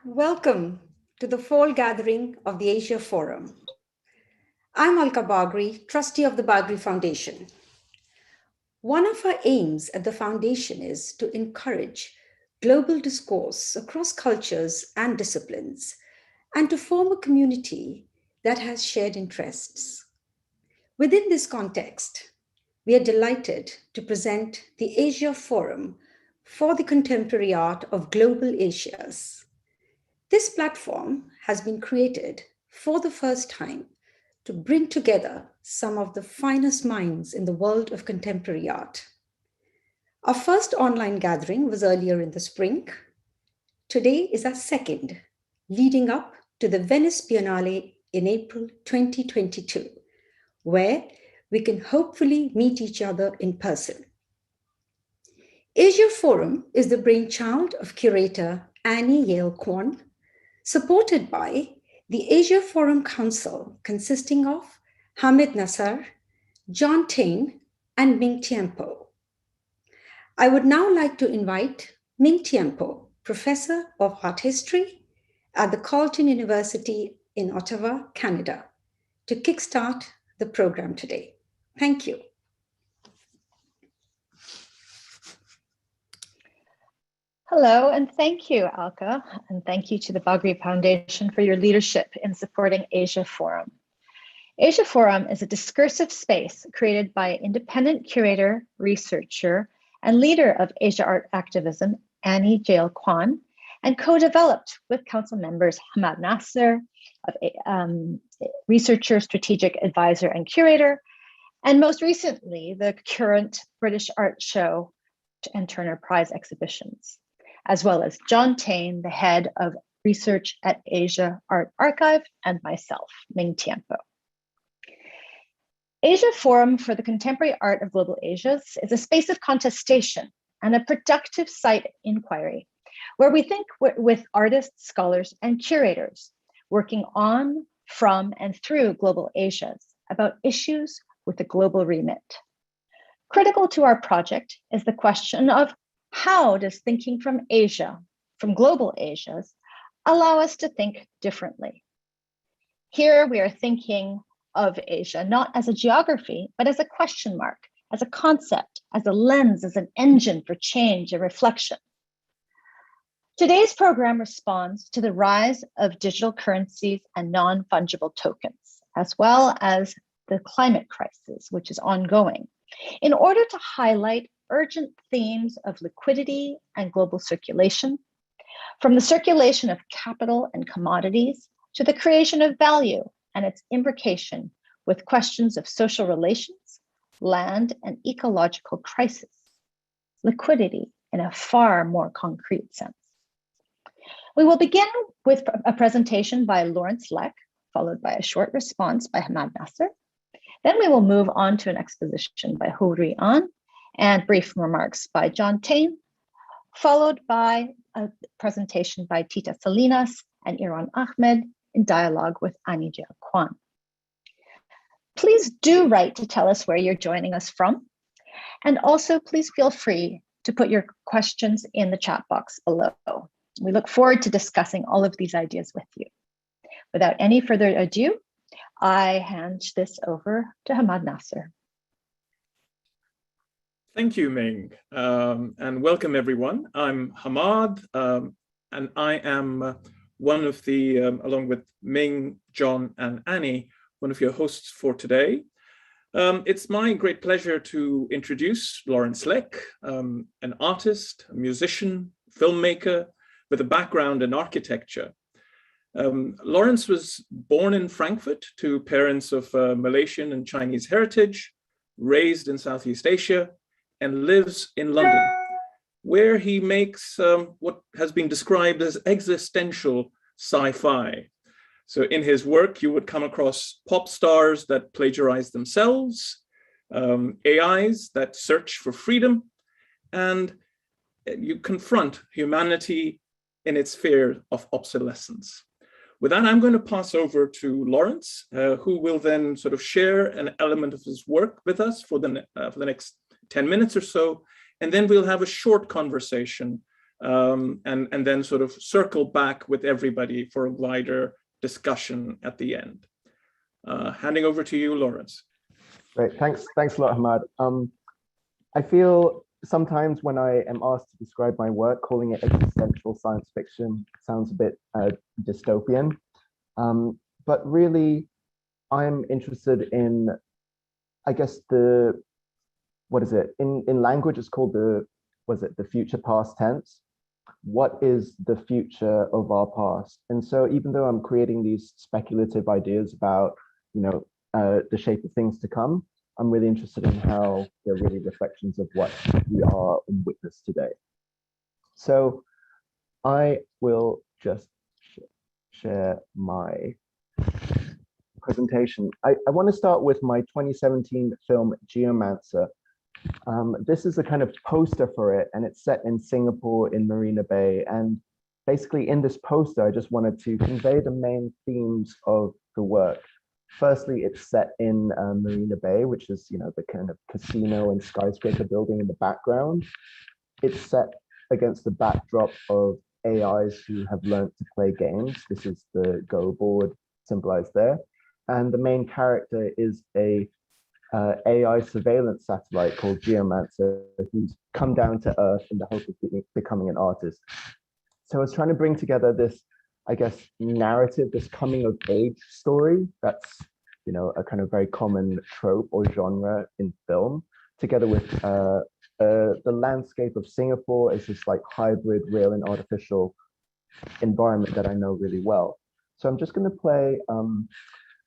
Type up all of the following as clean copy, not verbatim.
Welcome to the fall gathering of the Asia Forum. I'm Alka Bagri, trustee of the Bagri Foundation. One of our aims at the foundation is to encourage global discourse across cultures and disciplines, and to form a community that has shared interests. Within this context, we are delighted to present the Asia Forum for the Contemporary Art of Global Asias. This platform has been created for the first time to bring together some of the finest minds in the world of contemporary art. Our first online gathering was earlier in the spring. Today is our second, leading up to the Venice Biennale in April 2022, where we can hopefully meet each other in person. Asia Forum is the brainchild of curator Jael Kwan, supported by the Asia Forum Council, consisting of Hammad Nasar, Tain, and Ming Tiampo. I would now like to invite Ming Tiampo, Professor of Art History at the Carleton University in Ottawa, Canada, to kickstart the program today. Thank you. Hello, and thank you, Alka, and thank you to the Bagri Foundation for your leadership in supporting Asia Forum. Asia Forum is a discursive space created by independent curator, researcher, and leader of Asia art activism, Jael Kwan, and co-developed with council members Hammad Nasar, researcher, strategic advisor, and curator, and most recently, the current British Art Show and Turner Prize exhibitions, as well as Tain, the head of research at Asia Art Archive, and myself, Ming Tiampo. Asia Forum for the Contemporary Art of Global Asias is a space of contestation and a productive site inquiry, where we think with artists, scholars, and curators working on, from, and through global Asias about issues with a global remit. Critical to our project is the question of how does thinking from Asia, from global Asias, allow us to think differently? Here we are thinking of Asia, not as a geography, but as a question mark, as a concept, as a lens, as an engine for change and reflection. Today's program responds to the rise of digital currencies and non-fungible tokens, as well as the climate crisis, which is ongoing, in order to highlight urgent themes of liquidity and global circulation, from the circulation of capital and commodities to the creation of value and its imbrication with questions of social relations, land, and ecological crisis. Liquidity in a far more concrete sense. We will begin with a presentation by Lawrence Lek, followed by a short response by Hammad Nasar. Then we will move on to an exposition by Rui An and brief remarks by Tain, followed by a presentation by Tita Salina and Irwan Ahmett in dialogue with Jael Kwan. Please do write to tell us where you're joining us from. And also please feel free to put your questions in the chat box below. We look forward to discussing all of these ideas with you. Without any further ado, I hand this over to Hammad Nasar. Thank you, Ming, and welcome everyone. I'm Hammad, and I am one of the, along with Ming, John, and Annie, one of your hosts for today. It's my great pleasure to introduce Lawrence Lek, an artist, a musician, filmmaker with a background in architecture. Lawrence was born in Frankfurt to parents of Malaysian and Chinese heritage, raised in Southeast Asia, and lives in London, where he makes what has been described as existential sci-fi. So in his work, you would come across pop stars that plagiarize themselves, AIs that search for freedom, and you confront humanity in its fear of obsolescence. With that, I'm going to pass over to Lawrence, who will then sort of share an element of his work with us for the next 10 minutes or so, and then we'll have a short conversation and then sort of circle back with everybody for a wider discussion at the end. Handing over to you, Lawrence. Great, thanks a lot, Hammad. I feel sometimes when I am asked to describe my work, calling it existential science fiction sounds a bit dystopian. But really, I'm interested in, I guess, what is it? In language, it's called the future past tense. What is the future of our past? And so even though I'm creating these speculative ideas about, the shape of things to come, I'm really interested in how they're really reflections of what we are and witness today. So I will just share my presentation. I want to start with my 2017 film Geomancer. This is a kind of poster for it, and it's set in Singapore in Marina Bay. And basically in this poster, I just wanted to convey the main themes of the work. Firstly, it's set in Marina Bay, which is, the kind of casino and skyscraper building in the background. It's set against the backdrop of AIs who have learned to play games. This is the Go board symbolized there. And the main character is a AI surveillance satellite called Geomancer, who's come down to Earth in the hope of becoming an artist. So I was trying to bring together this, I guess, narrative, this coming of age story that's, a kind of very common trope or genre in film, together with the landscape of Singapore as this like hybrid real and artificial environment that I know really well. So I'm just going to play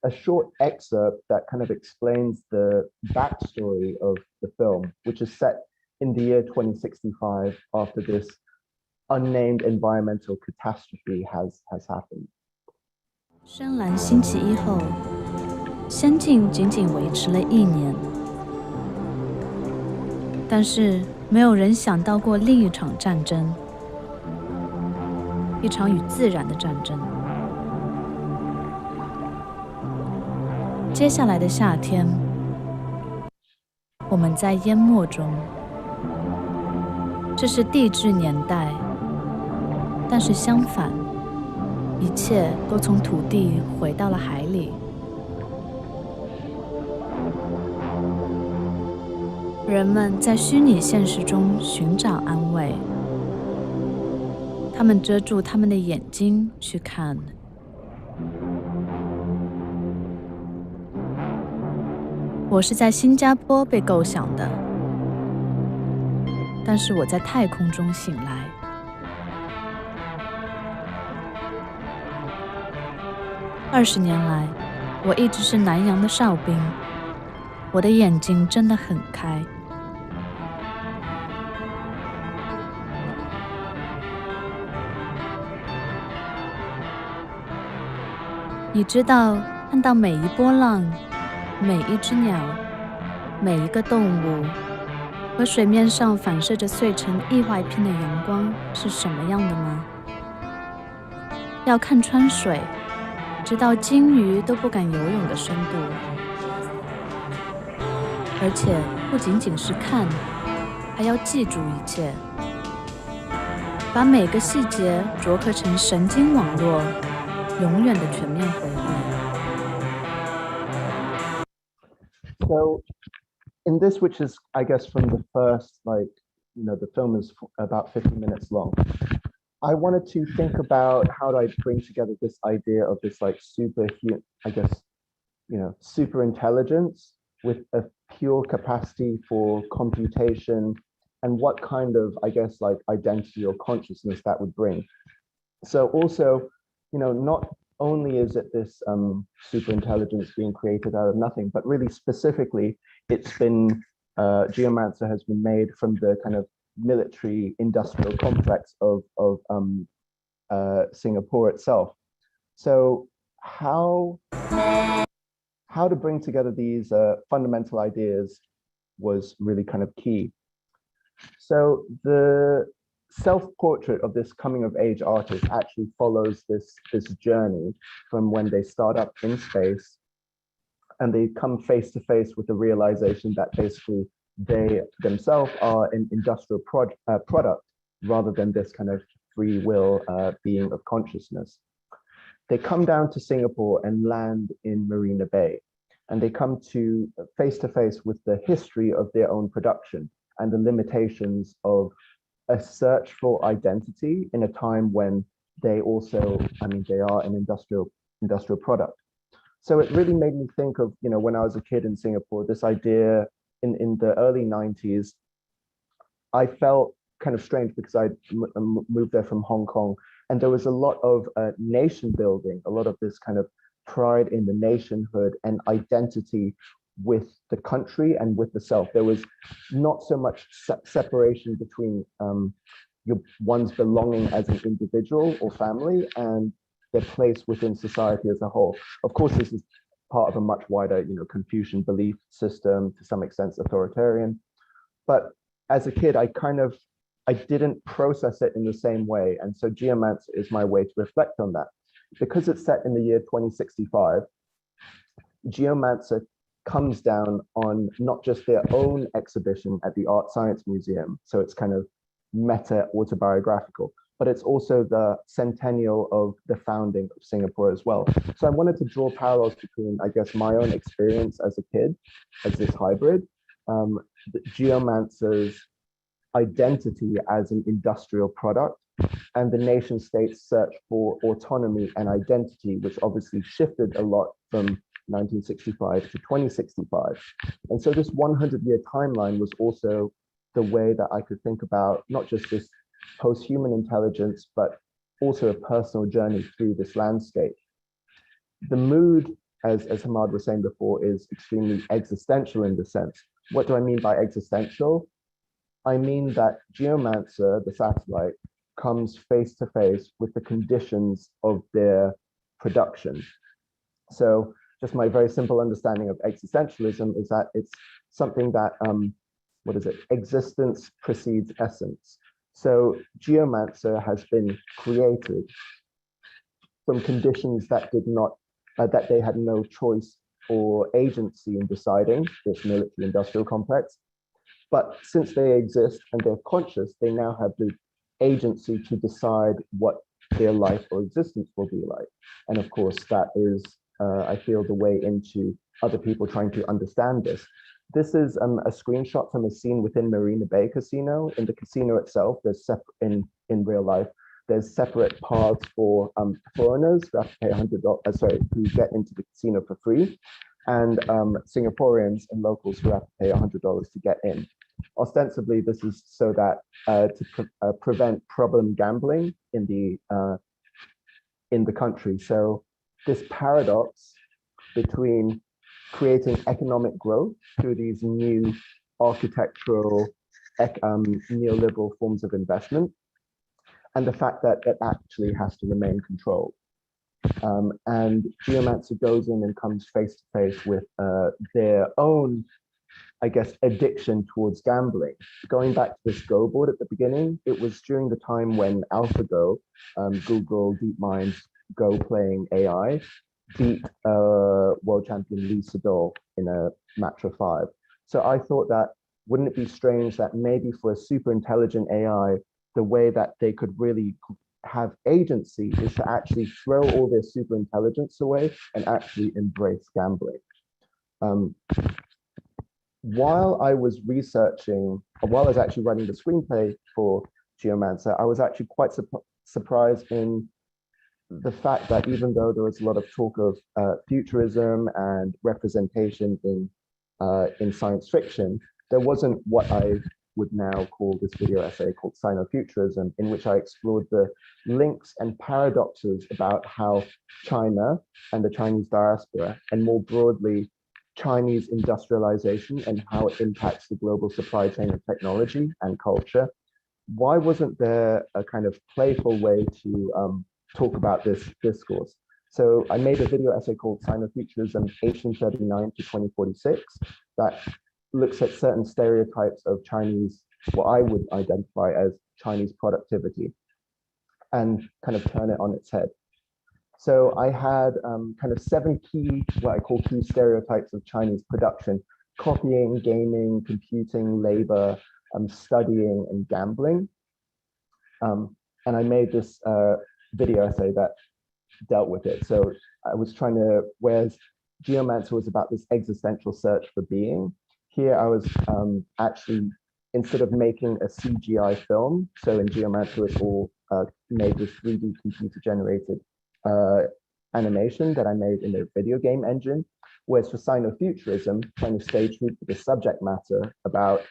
a short excerpt that kind of explains the backstory of the film, which is set in the year 2065 after this unnamed environmental catastrophe has happened. 深蓝星期一后，仙境仅仅维持了1年，但是没有人想到过另一场战争，一场与自然的战争。接下来的夏天，我们在淹没中，这是地质年代。但是相反，一切都从土地回到了海里。人们在虚拟现实中寻找安慰，他们遮住他们的眼睛去看。我是在新加坡被构想的，但是我在太空中醒来。20年来，我一直是南洋的哨兵，我的眼睛睁得很开。你知道，看到每一波浪、每一只鸟、每一个动物和水面上反射着碎成一坏片的阳光是什么样的吗？要看穿水，直到鲸鱼都不敢游泳的深度。而且不仅仅是看，还要记住一切，把每个细节琢刻成神经网络，永远的全面回忆。So in this, which is, I guess, from the first, the film is about 50 minutes long. I wanted to think about how do I bring together this idea of this super intelligence with a pure capacity for computation, and what kind of, identity or consciousness that would bring. So also, not only is it this super intelligence being created out of nothing, but really specifically, it's been, Geomancer has been made from the kind of military industrial complex of Singapore itself. So how to bring together these fundamental ideas was really kind of key. So the self-portrait of this coming-of-age artist actually follows this journey from when they start up in space and they come face to face with the realization that basically they themselves are an industrial product rather than this kind of free will being of consciousness. They come down to Singapore and land in Marina Bay, and they come to face with the history of their own production and the limitations of a search for identity in a time when they also, I mean, they are an industrial product. So it really made me think of, you know, when I was a kid in Singapore, this idea in the early 90s, I felt kind of strange because I moved there from Hong Kong, and there was a lot of nation building, a lot of this kind of pride in the nationhood and identity with the country and with the self. There was not so much separation between one's belonging as an individual or family and their place within society as a whole. Of course, this is part of a much wider, you know, Confucian belief system, to some extent authoritarian. But as a kid, I didn't process it in the same way. And so Geomancer is my way to reflect on that. Because it's set in the year 2065, Geomancer comes down on not just their own exhibition at the Art Science Museum, so it's kind of meta autobiographical, but it's also the centennial of the founding of Singapore as well. So I wanted to draw parallels between, I guess, my own experience as a kid, as this hybrid, Geomancer's identity as an industrial product, and the nation state's search for autonomy and identity, which obviously shifted a lot from 1965 to 2065. And so this 100-year timeline was also the way that I could think about not just this post-human intelligence, but also a personal journey through this landscape. The mood, as Hammad was saying before, is extremely existential in the sense. What do I mean by existential? I mean that Geomancer, the satellite, comes face to face with the conditions of their production. So just my very simple understanding of existentialism is that it's something that, existence precedes essence. So Geomancer has been created from conditions that did not, that they had no choice or agency in deciding, this military industrial complex. But since they exist and they're conscious, they now have the agency to decide what their life or existence will be like. And of course, that is, I feel, the way into other people trying to understand this. This is a screenshot from a scene within Marina Bay Casino. In the casino itself, there's in real life, there's separate paths for foreigners who have to pay $100, who get into the casino for free, and Singaporeans and locals who have to pay $100 to get in. Ostensibly, this is so that to prevent problem gambling in the country. So this paradox between creating economic growth through these new architectural, neoliberal forms of investment, and the fact that it actually has to remain controlled. And Geomancer goes in and comes face to face with their own, I guess, addiction towards gambling. Going back to this Go board at the beginning, it was during the time when AlphaGo, Google DeepMind's Go playing AI, beat world champion Lee Sedol in a match of 5. So I thought that, wouldn't it be strange that maybe for a super intelligent AI, the way that they could really have agency is to actually throw all their super intelligence away and actually embrace gambling. While I was researching, while I was actually writing the screenplay for Geomancer, I was actually quite surprised in the fact that even though there was a lot of talk of futurism and representation in science fiction, there wasn't what I would now call this video essay called Sino-Futurism, in which I explored the links and paradoxes about how China and the Chinese diaspora, and more broadly, Chinese industrialization and how it impacts the global supply chain of technology and culture. Why wasn't there a kind of playful way to talk about this discourse? So I made a video essay called Sino-Futurism 1839 to 2046 that looks at certain stereotypes of Chinese, what I would identify as Chinese productivity, and kind of turn it on its head. So I had kind of 7 key, what I call key stereotypes of Chinese production: copying, gaming, computing, labor, studying, and gambling. And I made this video essay that dealt with it. So I was trying to, whereas Geomancer was about this existential search for being, here I was actually, instead of making a CGI film, so in Geomancer it's all made with 3D computer generated animation that I made in a video game engine, whereas for Sino-Futurism, trying to stay true to the subject matter about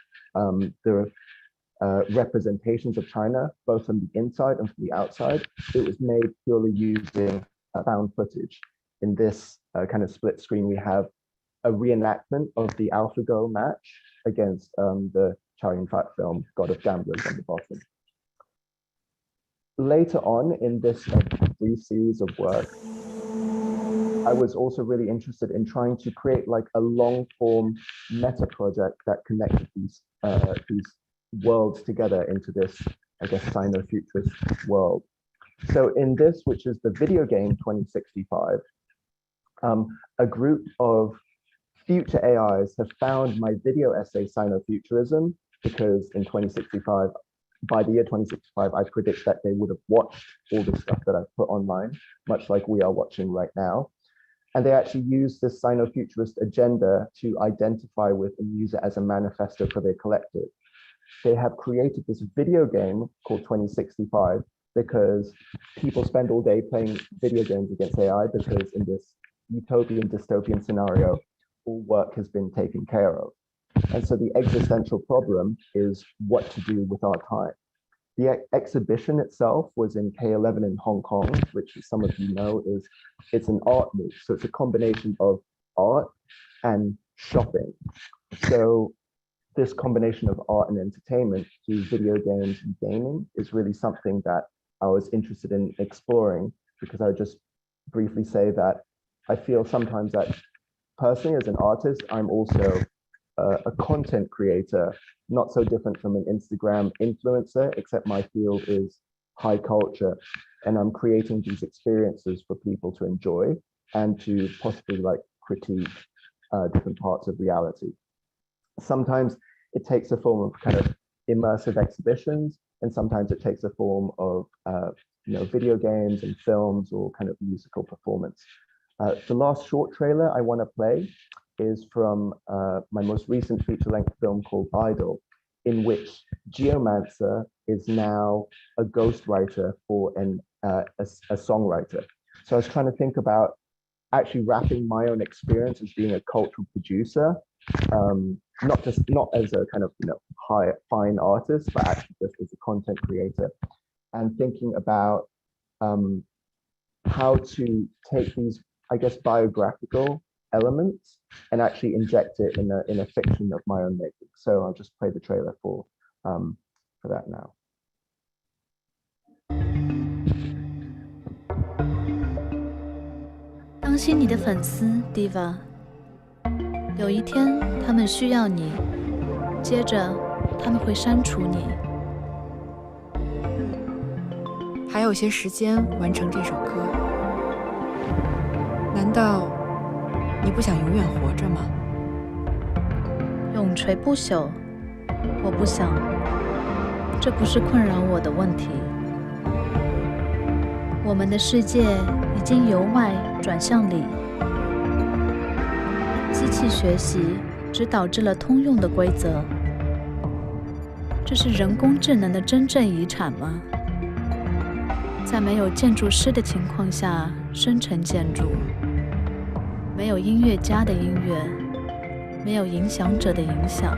the representations of China, both from the inside and from the outside, it was made purely using found footage. In this kind of split screen, we have a reenactment of the AlphaGo match against the Chow Yun-fat film, God of Gamblers, on the bottom. Later on in this brief series of work, I was also really interested in trying to create like a long form meta project that connected these worlds together into this, I guess, Sino-futurist world. So in this, which is the video game 2065, a group of future AIs have found my video essay Sino-Futurism, because in 2065, by the year 2065, I predict that they would have watched all the stuff that I've put online, much like we are watching right now. And they actually use this Sino-futurist agenda to identify with and use it as a manifesto for their collective. They have created this video game called 2065 because people spend all day playing video games against AI, because in this utopian dystopian scenario, all work has been taken care of. And so the existential problem is what to do with our time. The exhibition itself was in K11 in Hong Kong, which some of you know it's an art move. So it's a combination of art and shopping. So this combination of art and entertainment through video games and gaming is really something that I was interested in exploring, because I would just briefly say that I feel sometimes that personally as an artist, I'm also a content creator, not so different from an Instagram influencer, except my field is high culture. And I'm creating these experiences for people to enjoy and to possibly like critique different parts of reality. Sometimes it takes a form of kind of immersive exhibitions, and sometimes it takes a form of video games and films or kind of musical performance. The last short trailer I want to play is from my most recent feature-length film called Idol, in which Geomancer is now a ghostwriter for a songwriter. So I was trying to think about actually wrapping my own experience as being a cultural producer, not as a kind of fine artist, but actually just as a content creator, and thinking about how to take these, I guess, biographical elements and actually inject it in a fiction of my own making. So I'll just play the trailer for that now. 当心你的粉丝 Diva， 有一天他们需要你，接着他们会删除你。还有些时间完成这首歌，难道你不想永远活着吗？永垂不朽，我不想，这不是困扰我的问题。我们的世界已经由外转向里，机器学习只导致了通用的规则。这是人工智能的真正遗产吗？在没有建筑师的情况下生成建筑，没有音乐家的音乐，没有影响者的影响。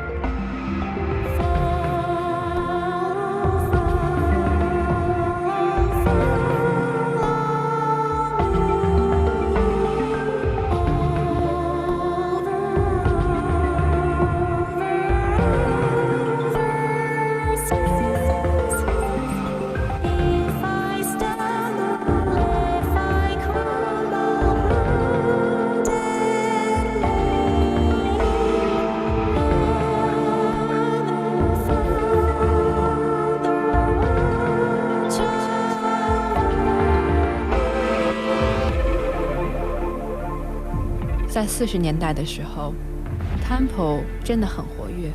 在40年代的时候 ，Tiempo 真的很活跃。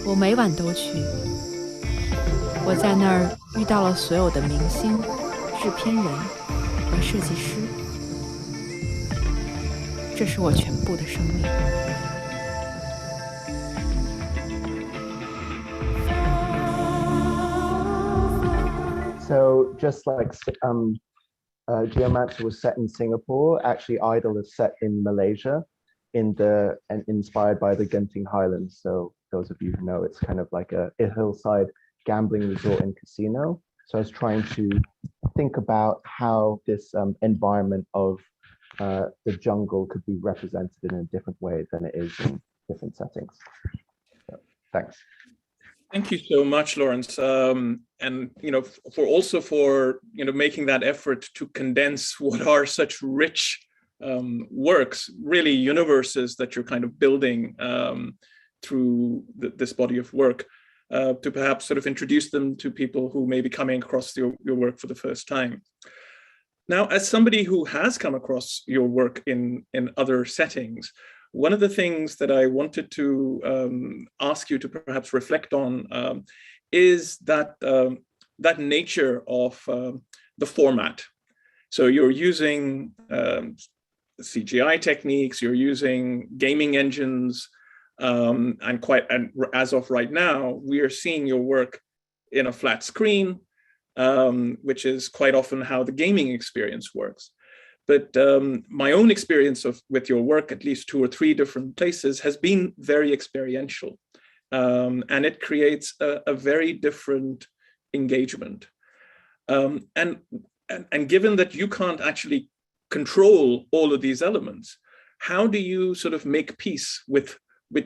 我每晚都去。我在那儿遇到了所有的明星、制片人和设计师，这是我全部的生命。So just like Geomancer was set in Singapore, actually Idol is set in Malaysia, and inspired by the Genting Highlands. So those of you who know, it's kind of like a hillside gambling resort and casino. So I was trying to think about how this environment of the jungle could be represented in a different way than it is in different settings. So, thanks. Thank you so much, Lawrence, and for making that effort to condense what are such rich works, really universes that you're kind of building through this body of work, to perhaps sort of introduce them to people who may be coming across your work for the first time. Now, as somebody who has come across your work in other settings, one of the things that I wanted to ask you to perhaps reflect on is that nature of the format. So you're using CGI techniques, you're using gaming engines, and as of right now, we are seeing your work in a flat screen, which is quite often how the gaming experience works. But my own experience with your work, at least 2 or 3 different places, has been very experiential. And it creates a very different engagement. And given that you can't actually control all of these elements, how do you sort of make peace with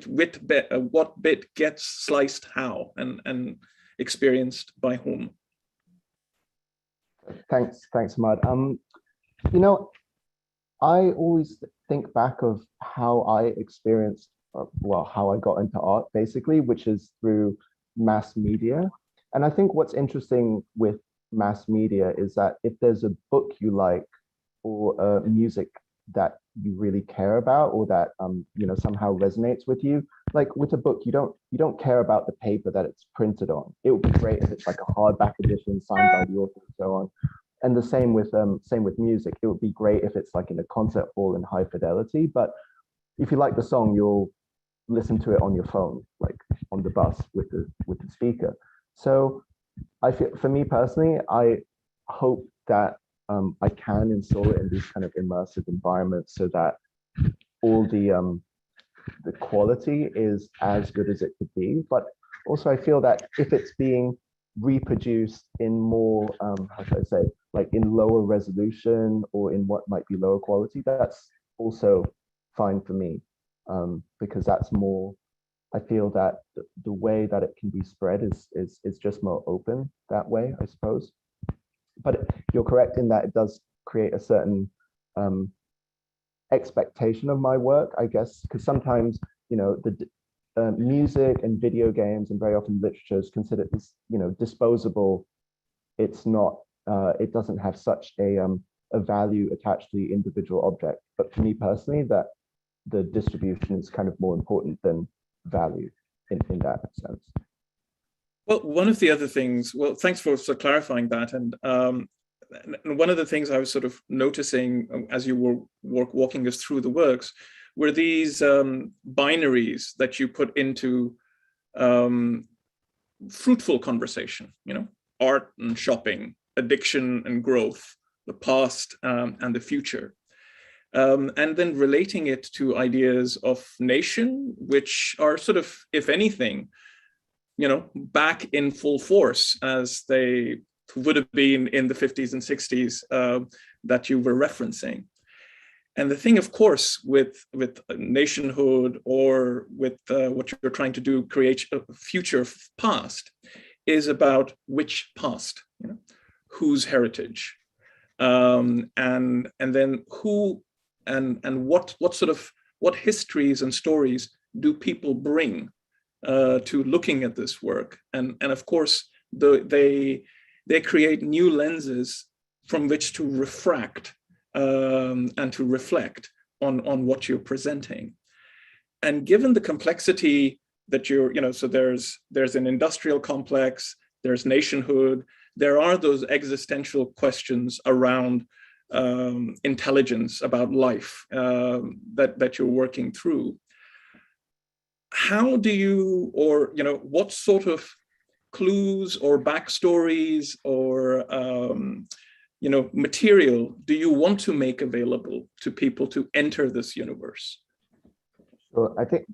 what bit gets sliced how and experienced by whom? Thanks, Ahmad. You know, I always think back of how I experienced, how I got into art, basically, which is through mass media. And I think what's interesting with mass media is that if there's a book you like, or music that you really care about, or that somehow resonates with you, like with a book, you don't care about the paper that it's printed on. It would be great if it's like a hardback edition signed by the author and so on. And the same with music. It would be great if it's like in a concert hall in high fidelity, but if you like the song, you'll listen to it on your phone, like on the bus with the speaker. So I feel, for me personally, I hope that I can install it in these kind of immersive environments so that all the quality is as good as it could be. But also I feel that if it's being reproduced in more, how should I say, like in lower resolution or in what might be lower quality, that's also fine for me, because that's more, I feel that the way that it can be spread is just more open that way, I suppose. But you're correct in that it does create a certain expectation of my work, I guess, because sometimes, the music and video games and very often literature is considered as, disposable. It's not, it doesn't have such a value attached to the individual object. But for me personally, that the distribution is kind of more important than value in that sense. Well, one of the other things, thanks for clarifying that. And one of the things I was sort of noticing as you were walking us through the works were these binaries that you put into fruitful conversation, art and shopping, addiction and growth, the past and the future. And then relating it to ideas of nation, which are sort of, if anything, back in full force as they would have been in the 50s and 60s that you were referencing. And the thing, of course, with nationhood or with what you're trying to do, create a future past, is about which past, whose heritage, and then who and what histories and stories do people bring to looking at this work, and of course they create new lenses from which to refract and to reflect on what you're presenting. And given the complexity that you're, so there's an industrial complex, there's nationhood, there are those existential questions around intelligence, about life, that you're working through. How do you, or what sort of clues or backstories or material do you want to make available to people to enter this universe? So I think,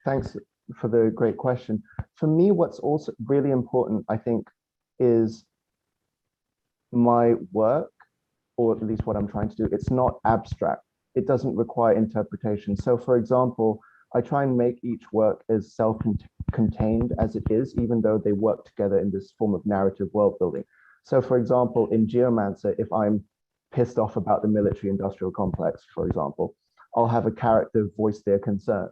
thanks for the great question. For me, what's also really important, I think, is my work, or at least what I'm trying to do, it's not abstract. It doesn't require interpretation. So for example, I try and make each work as self-contained as it is, even though they work together in this form of narrative world building. So for example, in Geomancer, if I'm pissed off about the military industrial complex, for example, I'll have a character voice their concerns.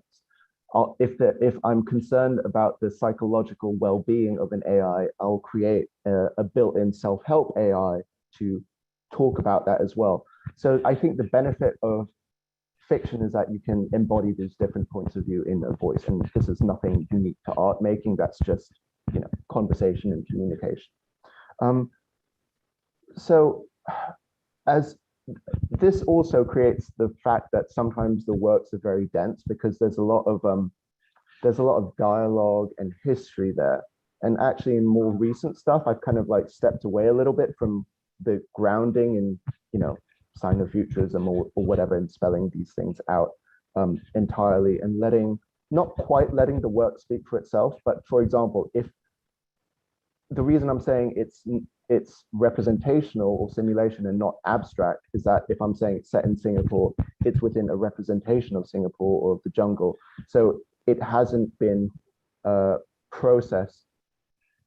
If I'm concerned about the psychological well-being of an AI, I'll create a built-in self-help AI to talk about that as well. So I think the benefit of fiction is that you can embody these different points of view in a voice, and this is nothing unique to art making. That's just conversation and communication. So as this also creates the fact that sometimes the works are very dense because there's a lot of dialogue and history there. And actually in more recent stuff, I've kind of like stepped away a little bit from the grounding in, Sino-futurism or whatever, and spelling these things out entirely, and not quite letting the work speak for itself. But for example, if the reason I'm saying it's representational or simulation and not abstract is that if I'm saying it's set in Singapore, it's within a representation of Singapore or of the jungle. So it hasn't been processed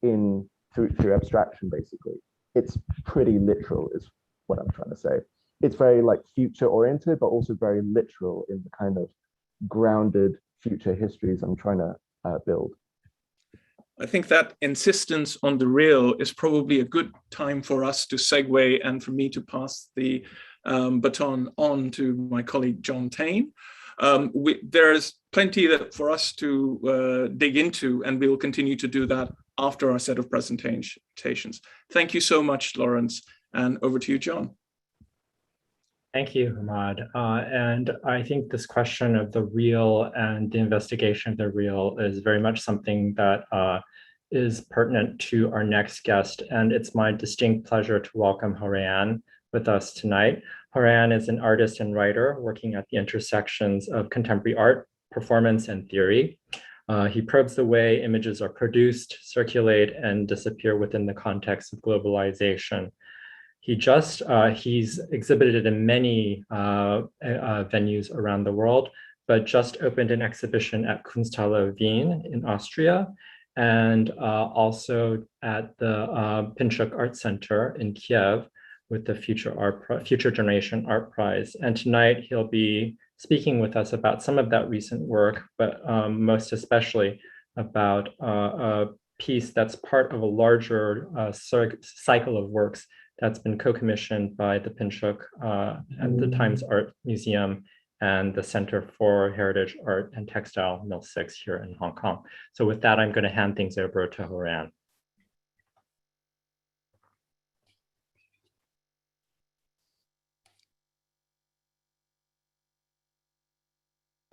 through abstraction, basically. It's pretty literal is what I'm trying to say. It's very like future oriented, but also very literal in the kind of grounded future histories I'm trying to build. I think that insistence on the real is probably a good time for us to segue and for me to pass the baton on to my colleague, John Tain. There's plenty for us to dig into, and we will continue to do that after our set of presentations. Thank you so much, Lawrence, and over to you, John. Thank you, Ahmad. And I think this question of the real and the investigation of the real is very much something that is pertinent to our next guest. And it's my distinct pleasure to welcome Rui An with us tonight. Rui An is an artist and writer working at the intersections of contemporary art, performance, and theory. He probes the way images are produced, circulate, and disappear within the context of globalization. He's exhibited in many venues around the world, but just opened an exhibition at Kunsthalle Wien in Austria, and also at the Pinchuk Art Center in Kiev with the Future Generation Art Prize. And tonight he'll be speaking with us about some of that recent work, but most especially about a piece that's part of a larger cycle of works that's been co-commissioned by the Pinchuk and the Times Art Museum and the Center for Heritage Art and Textile, Mill 6 here in Hong Kong. So with that, I'm going to hand things over to Rui An.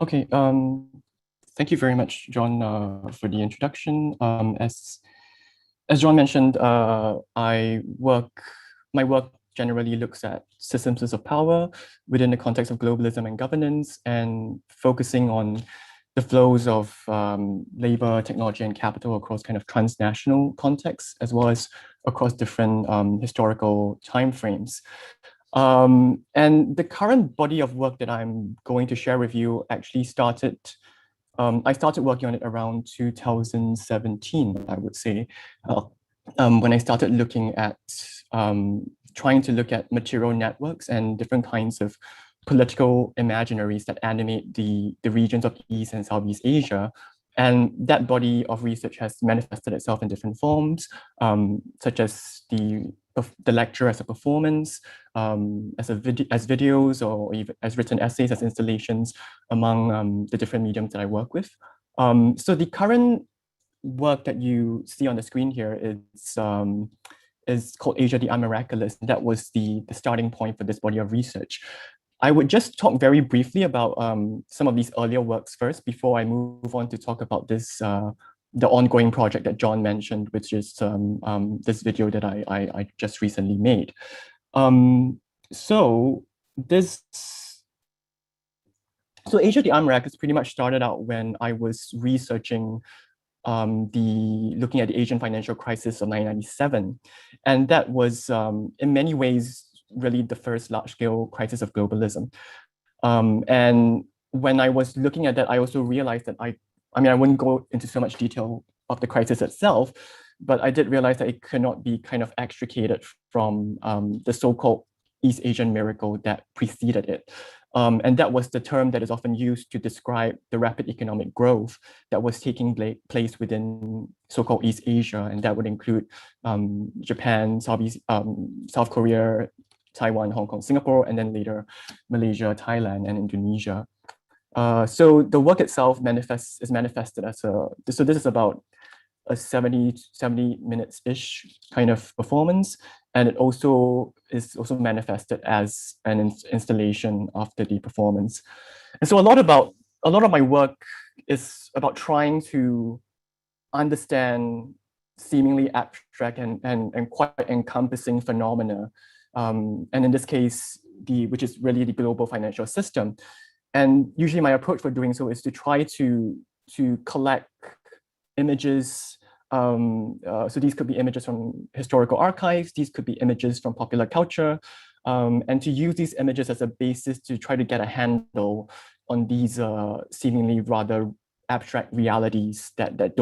Okay, thank you very much, John, for the introduction. As John mentioned, my work generally looks at systems of power within the context of globalism and governance, and focusing on the flows of labor, technology, and capital across kind of transnational contexts, as well as across different historical timeframes. And the current body of work that I'm going to share with you actually started, I started working on it around 2017, I would say, when I started looking at, trying to look at material networks and different kinds of political imaginaries that animate the regions of East and Southeast Asia. And that body of research has manifested itself in different forms, such as the lecture as a performance, as videos, or even as written essays, as installations among the different mediums that I work with. So the current work that you see on the screen here is called Asia the Unmiraculous. That was the starting point for this body of research. I would just talk very briefly about some of these earlier works first before I move on to talk about this, the ongoing project that John mentioned, which is this video that I just recently made. So Asia the Unmiraculous pretty much started out when I was researching looking at the Asian financial crisis of 1997. And that was in many ways really the first large-scale crisis of globalism. And when I was looking at that, I also realized that I wouldn't go into so much detail of the crisis itself, but I did realize that it cannot be kind of extricated from the so-called East Asian miracle that preceded it. And that was the term that is often used to describe the rapid economic growth that was taking place within so-called East Asia, and that would include Japan, South Korea, Taiwan, Hong Kong, Singapore, and then later Malaysia, Thailand, and Indonesia. So the work itself is manifested as so this is about a 70 minutes-ish kind of performance. And it is also manifested as an installation after the performance. And so a lot of my work is about trying to understand seemingly abstract and quite encompassing phenomena. And in this case, which is really the global financial system. And usually my approach for doing so is to try to collect images. So these could be images from historical archives, these could be images from popular culture, and to use these images as a basis to try to get a handle on these seemingly rather abstract realities that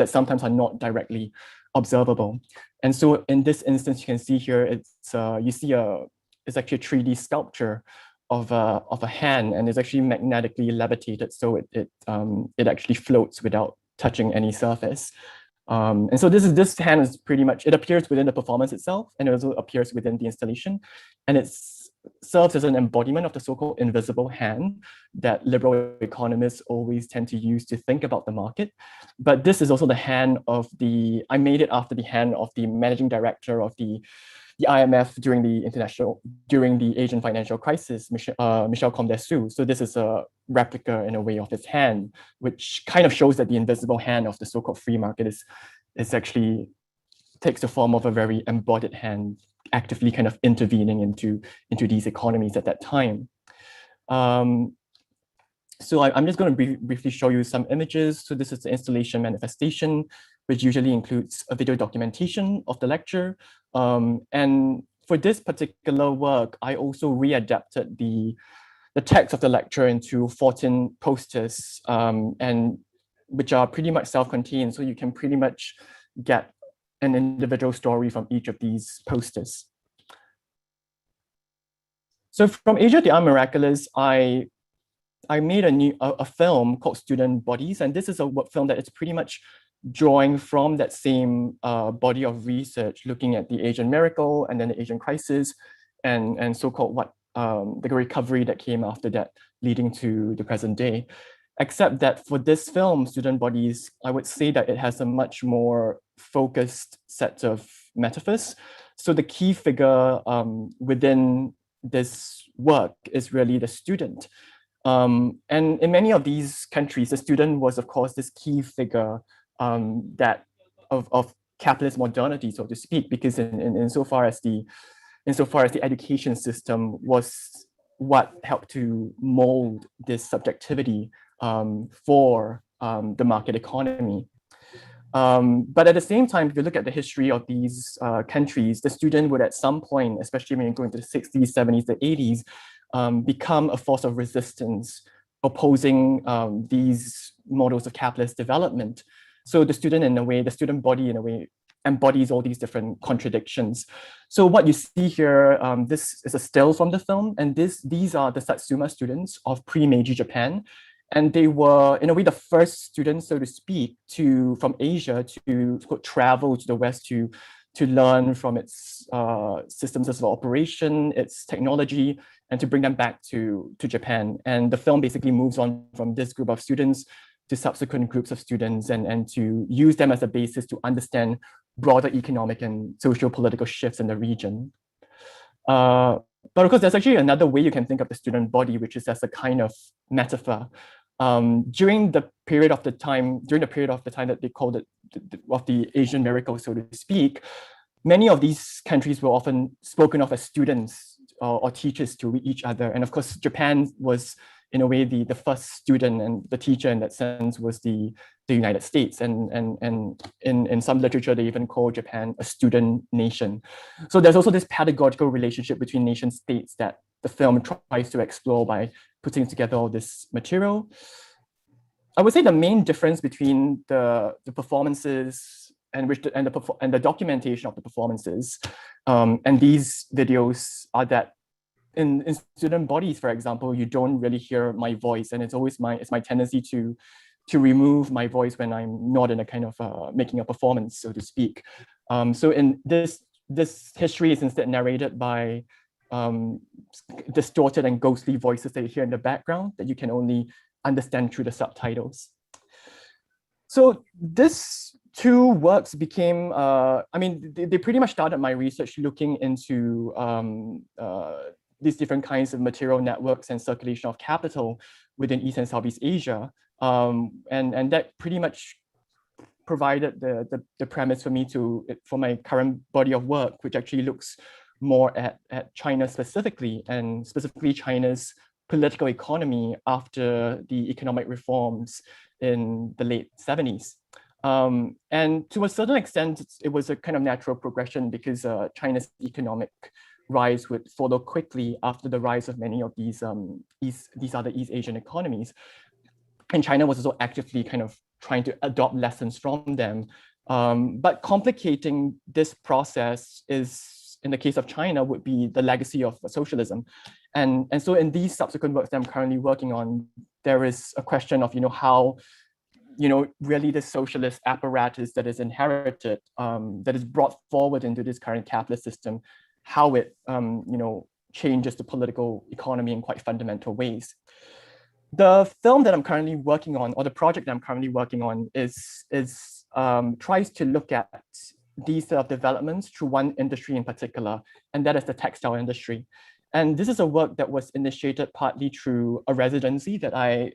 sometimes are not directly observable. And so in this instance, you can see here, it's actually a 3D sculpture of a hand, and it's actually magnetically levitated, so it actually floats without touching any surface. And so this hand is pretty much, it appears within the performance itself, and it also appears within the installation, and it serves as an embodiment of the so-called invisible hand that liberal economists always tend to use to think about the market. But this is also the hand I made it after the hand of the managing director of the IMF during the Asian financial crisis, Michel Comte-Dessous. So this is a replica in a way of his hand, which kind of shows that the invisible hand of the so-called free market is actually takes the form of a very embodied hand, actively kind of intervening into these economies at that time. So I'm just going to briefly show you some images. So this is the installation manifestation, which usually includes a video documentation of the lecture. And for this particular work, I also readapted the text of the lecture into 14 posters, and which are pretty much self-contained. So you can pretty much get an individual story from each of these posters. So from Asia the Unmiraculous, I made a film called Student Bodies, and this is a film that is pretty much drawing from that same body of research, looking at the Asian miracle and then the Asian crisis, and so-called the recovery that came after that, leading to the present day. Except that for this film, Student Bodies, I would say that it has a much more focused set of metaphors. So the key figure within this work is really the student. And in many of these countries, the student was, of course, this key figure that of capitalist modernity, so to speak, because insofar as the education system was what helped to mold this subjectivity for the market economy. But at the same time, if you look at the history of these countries, the student would at some point, especially when you go into the 60s, 70s, the 80s, become a force of resistance, opposing these models of capitalist development. So the student body in a way embodies all these different contradictions. So what you see here, this is a still from the film, and these are the Satsuma students of pre-Meiji Japan. And they were, in a way, the first students, so to speak, from Asia to travel to the West to learn from its systems of operation, its technology, and to bring them back to Japan. And the film basically moves on from this group of students to subsequent groups of students and to use them as a basis to understand broader economic and social political shifts in the region. But of course, there's actually another way you can think of the student body, which is as a kind of metaphor. During the period of the time that they called it of the Asian miracle, so to speak, many of these countries were often spoken of as students or teachers to each other. And of course, Japan was, in a way, the first student, and the teacher in that sense was the United States. And in some literature, they even call Japan a student nation. So there's also this pedagogical relationship between nation states that the film tries to explore by putting together all this material. I would say the main difference between the performances and the documentation of the performances and these videos are that in student bodies, for example, you don't really hear my voice, and it's always my tendency to remove my voice when I'm not in a kind of making a performance, so to speak. So in this history is instead narrated by distorted and ghostly voices that you hear in the background that you can only understand through the subtitles. So this two works became, they pretty much started my research looking into these different kinds of material networks and circulation of capital within East and Southeast Asia. And that pretty much provided the premise for me for my current body of work, which actually looks more at China specifically, and specifically China's political economy after the economic reforms in the late 70s. And to a certain extent, it was a kind of natural progression because China's economic rise would follow quickly after the rise of many of these other East Asian economies. And China was also actively kind of trying to adopt lessons from them. But complicating this process is, in the case of China, would be the legacy of socialism. And so in these subsequent works that I'm currently working on, there is a question of, how, really the socialist apparatus that is inherited, that is brought forward into this current capitalist system, how it, changes the political economy in quite fundamental ways. The film that I'm currently working on, or the project that I'm currently working on, tries to look at these sort of developments through one industry in particular, and that is the textile industry. And this is a work that was initiated partly through a residency that I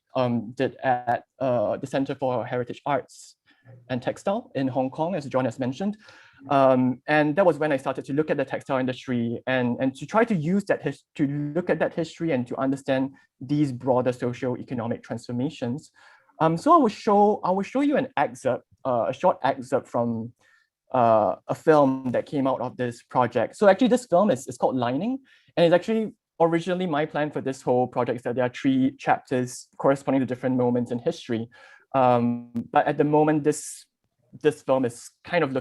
did at the Center for Heritage Arts and Textile in Hong Kong, as John has mentioned. And that was when I started to look at the textile industry and to try to use that to look at that history and to understand these broader socio-economic transformations. So I will show you an excerpt, a short excerpt from a film that came out of this project. So actually this film is called Lining, and it's actually originally my plan for this whole project is that there are 3 chapters corresponding to different moments in history. But at the moment, this film is kind of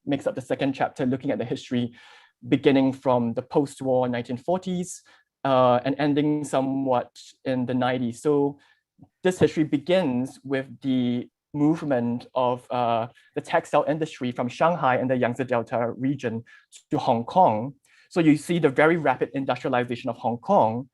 makes up the second chapter, looking at the history beginning from the post-war 1940s and ending somewhat in the 90s. So this history begins with the movement of the textile industry from Shanghai and the Yangtze Delta region to Hong Kong. So you see the very rapid industrialization of Hong Kong.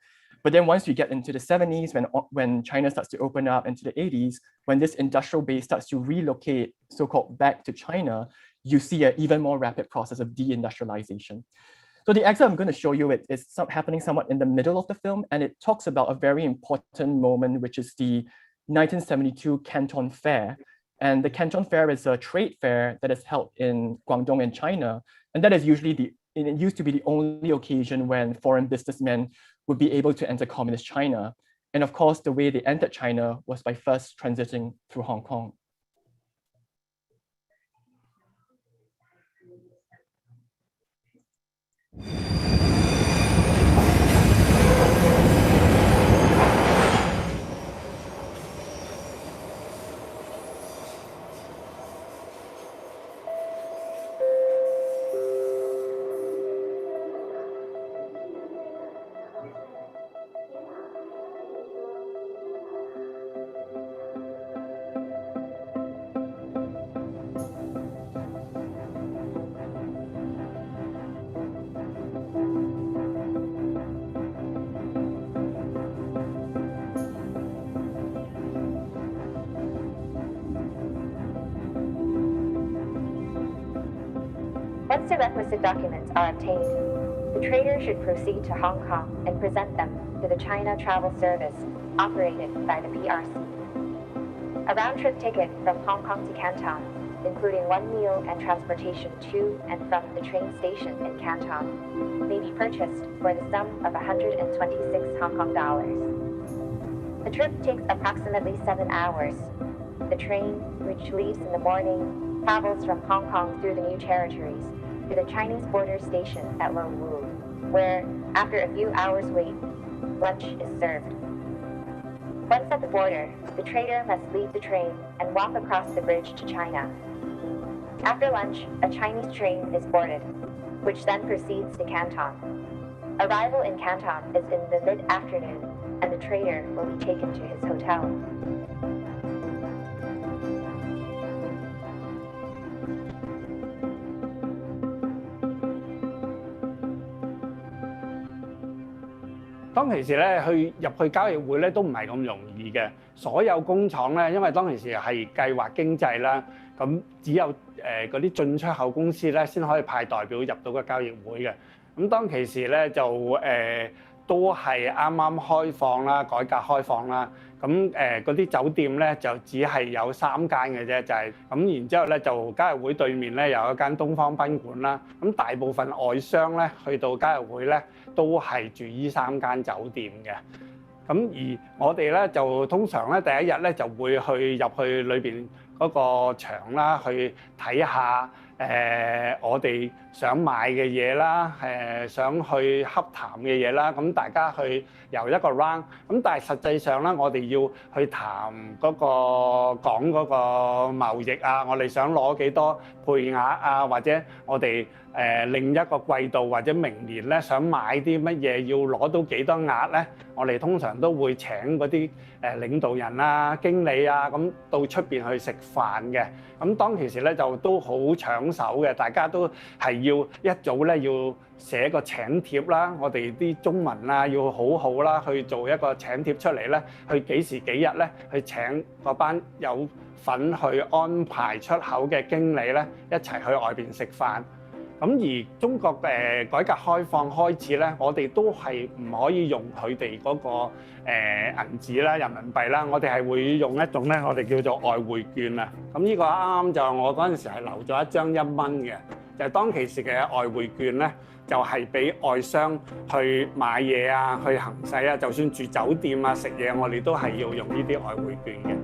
But then once you get into the 70s, when China starts to open up, into the 80s, when this industrial base starts to relocate so-called back to China, you see an even more rapid process of deindustrialization. So the excerpt I'm going to show you is happening somewhat in the middle of the film, and it talks about a very important moment, which is the 1972 Canton Fair. And the Canton Fair is a trade fair that is held in Guangdong in China. And that is usually it used to be the only occasion when foreign businessmen would be able to enter communist China. And of course, the way they entered China was by first transiting through Hong Kong. Once the requisite documents are obtained, the trader should proceed to Hong Kong and present them to the China Travel Service operated by the PRC. A round-trip ticket from Hong Kong to Canton, including one meal and transportation to and from the train station in Canton, may be purchased for the sum of 126 Hong Kong dollars. The trip takes approximately 7 hours. The train, which leaves in the morning, travels from Hong Kong through the New Territories to the Chinese border station at Lo Wu, where, after a few hours' wait, lunch is served. Once at the border, the trader must leave the train and walk across the bridge to China. After lunch, a Chinese train is boarded, which then proceeds to Canton. Arrival in Canton is in the mid-afternoon, and the trader will be taken to his hotel.當其時咧，入去交易會咧都唔係咁容易嘅。所有工廠咧，因為當其時係計劃經濟啦，咁只有嗰啲進出口公司咧先可以派代表入到個交易會嘅。咁當其時咧就都係啱啱開放啦，改革開放啦。咁嗰啲酒店咧就只係有3間嘅啫，就係咁。然之後咧就交易會對面咧有一間東方賓館啦。咁大部分外商咧去到交易會咧都係住依3間酒店嘅。咁而我哋咧就通常咧第一日咧就會入去裏邊嗰個場啦，去睇下我哋想買嘅嘢啦，想去洽談嘅嘢啦，咁大家去由一個 round， 咁但係實際上咧，我哋要去談嗰個講嗰個貿易啊，我哋想攞幾多配額啊，或者我哋另一個季度或者明年咧想買啲乜嘢，要攞到幾多額咧，我哋通常都會請嗰啲領導人啊、經理啊，咁到出邊去食飯嘅。咁當其時咧就都好搶手嘅，大家都係要一早咧要寫個請帖啦，我哋啲中文啊要好好啦，去做一個請帖出嚟咧，去幾時幾日咧去請嗰班有份去安排出口嘅經理咧一齊去外邊食飯。咁而中國改革開放開始咧，我哋都係唔可以用佢哋嗰個銀紙啦、人民幣啦，我哋係會用一種咧，我哋叫做外匯券啊。咁呢個啱啱就我嗰陣時係留咗一張1蚊嘅，就係當其時嘅外匯券咧，就係俾外商去買嘢啊、去行使啊，就算住酒店啊、食嘢，我哋都係要用呢啲外匯券嘅。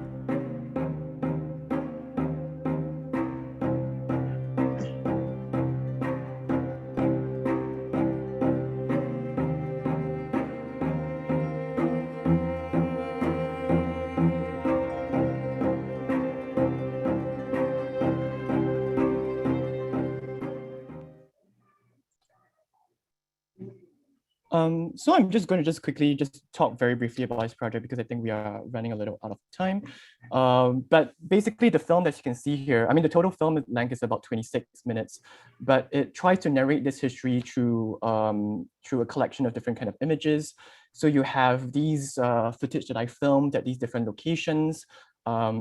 So I'm just going to quickly talk very briefly about this project because I think we are running a little out of time. But basically the film that you can see here, I mean, the total film length is about 26 minutes, but it tries to narrate this history through a collection of different kind of images. So you have these footage that I filmed at these different locations,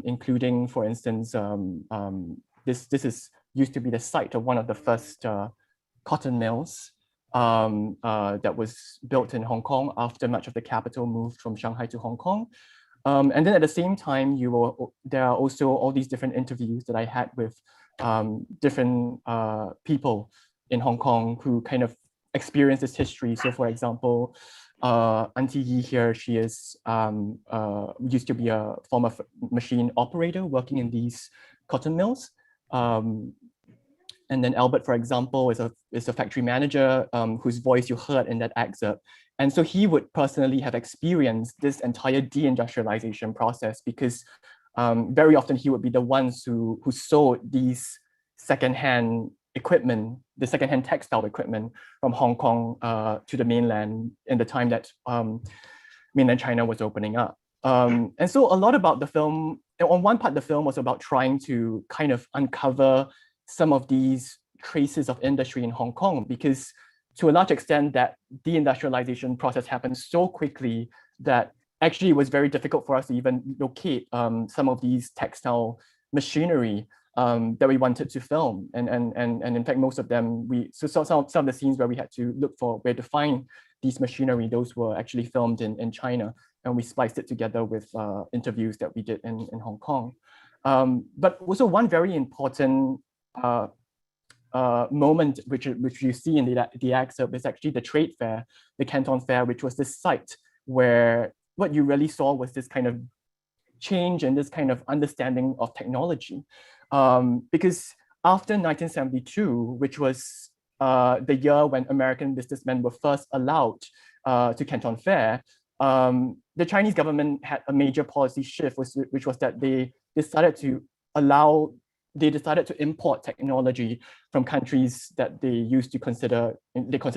including, for instance, this is used to be the site of one of the first cotton mills. That was built in Hong Kong after much of the capital moved from Shanghai to Hong Kong. And then at the same time, there are also all these different interviews that I had with different people in Hong Kong who kind of experienced this history. So for example, Auntie Yi here, she is used to be a former machine operator working in these cotton mills. And then Albert, for example, is a factory manager whose voice you heard in that excerpt. And so he would personally have experienced this entire deindustrialization process because very often he would be the ones who sold these secondhand equipment, the secondhand textile equipment from Hong Kong to the mainland in the time that mainland China was opening up. And so a lot about the film, on one part, the film was about trying to kind of uncover some of these traces of industry in Hong Kong, because to a large extent that deindustrialization process happened so quickly that actually it was very difficult for us to even locate some of these textile machinery that we wanted to film. And in fact, most of them, some of the scenes where we had to look for where to find these machinery, those were actually filmed in China. And we spliced it together with interviews that we did in Hong Kong. But also one very important moment, which you see in the excerpt, is actually the trade fair, the Canton Fair, which was this site where what you really saw was this kind of change and this kind of understanding of technology. Because after 1972, which was the year when American businessmen were first allowed to Canton Fair, the Chinese government had a major policy shift, which was that they decided to import technology from countries that they used to consider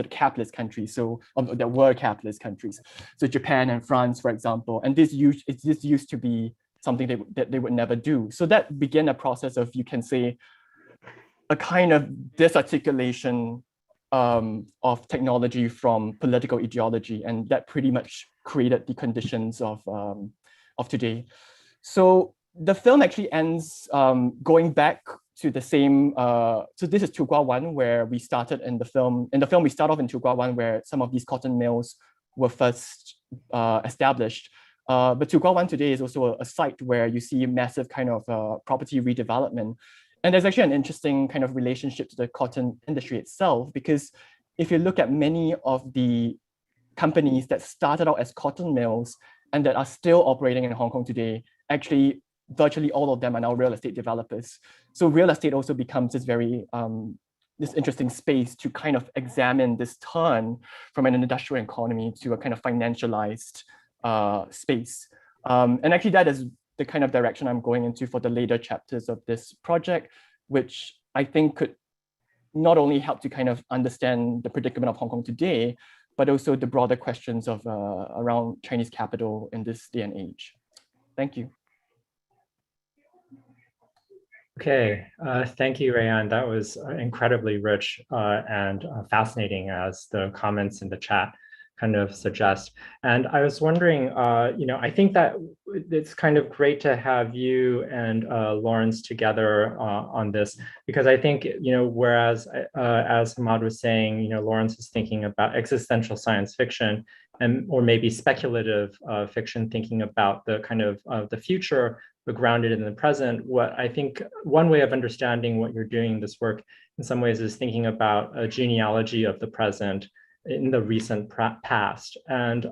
capitalist countries, so that were capitalist countries, so Japan and France, for example. And this used to be something that they would never do. So that began a process of, you can say, a kind of disarticulation of technology from political ideology, and that pretty much created the conditions of today. So the film actually ends going back to the same. So this is Tu Gua Wan, where we started in the film. In the film, we start off in Tu Gua Wan, where some of these cotton mills were first established. But Tu Gua Wan today is also a site where you see massive kind of property redevelopment. And there's actually an interesting kind of relationship to the cotton industry itself, because if you look at many of the companies that started out as cotton mills and that are still operating in Hong Kong today, actually virtually all of them are now real estate developers. So real estate also becomes this very this interesting space to kind of examine this turn from an industrial economy to a kind of financialized space. And actually that is the kind of direction I'm going into for the later chapters of this project, which I think could not only help to kind of understand the predicament of Hong Kong today, but also the broader questions of around Chinese capital in this day and age. Thank you. Okay, thank you, Rui An. That was incredibly rich and fascinating, as the comments in the chat kind of suggest. And I was wondering, I think that it's kind of great to have you and Lawrence together on this, because I think, whereas as Hammad was saying, Lawrence is thinking about existential science fiction or maybe speculative fiction, thinking about the kind of the future, but grounded in the present. What I think one way of understanding what you're doing in this work in some ways is thinking about a genealogy of the present in the recent past, and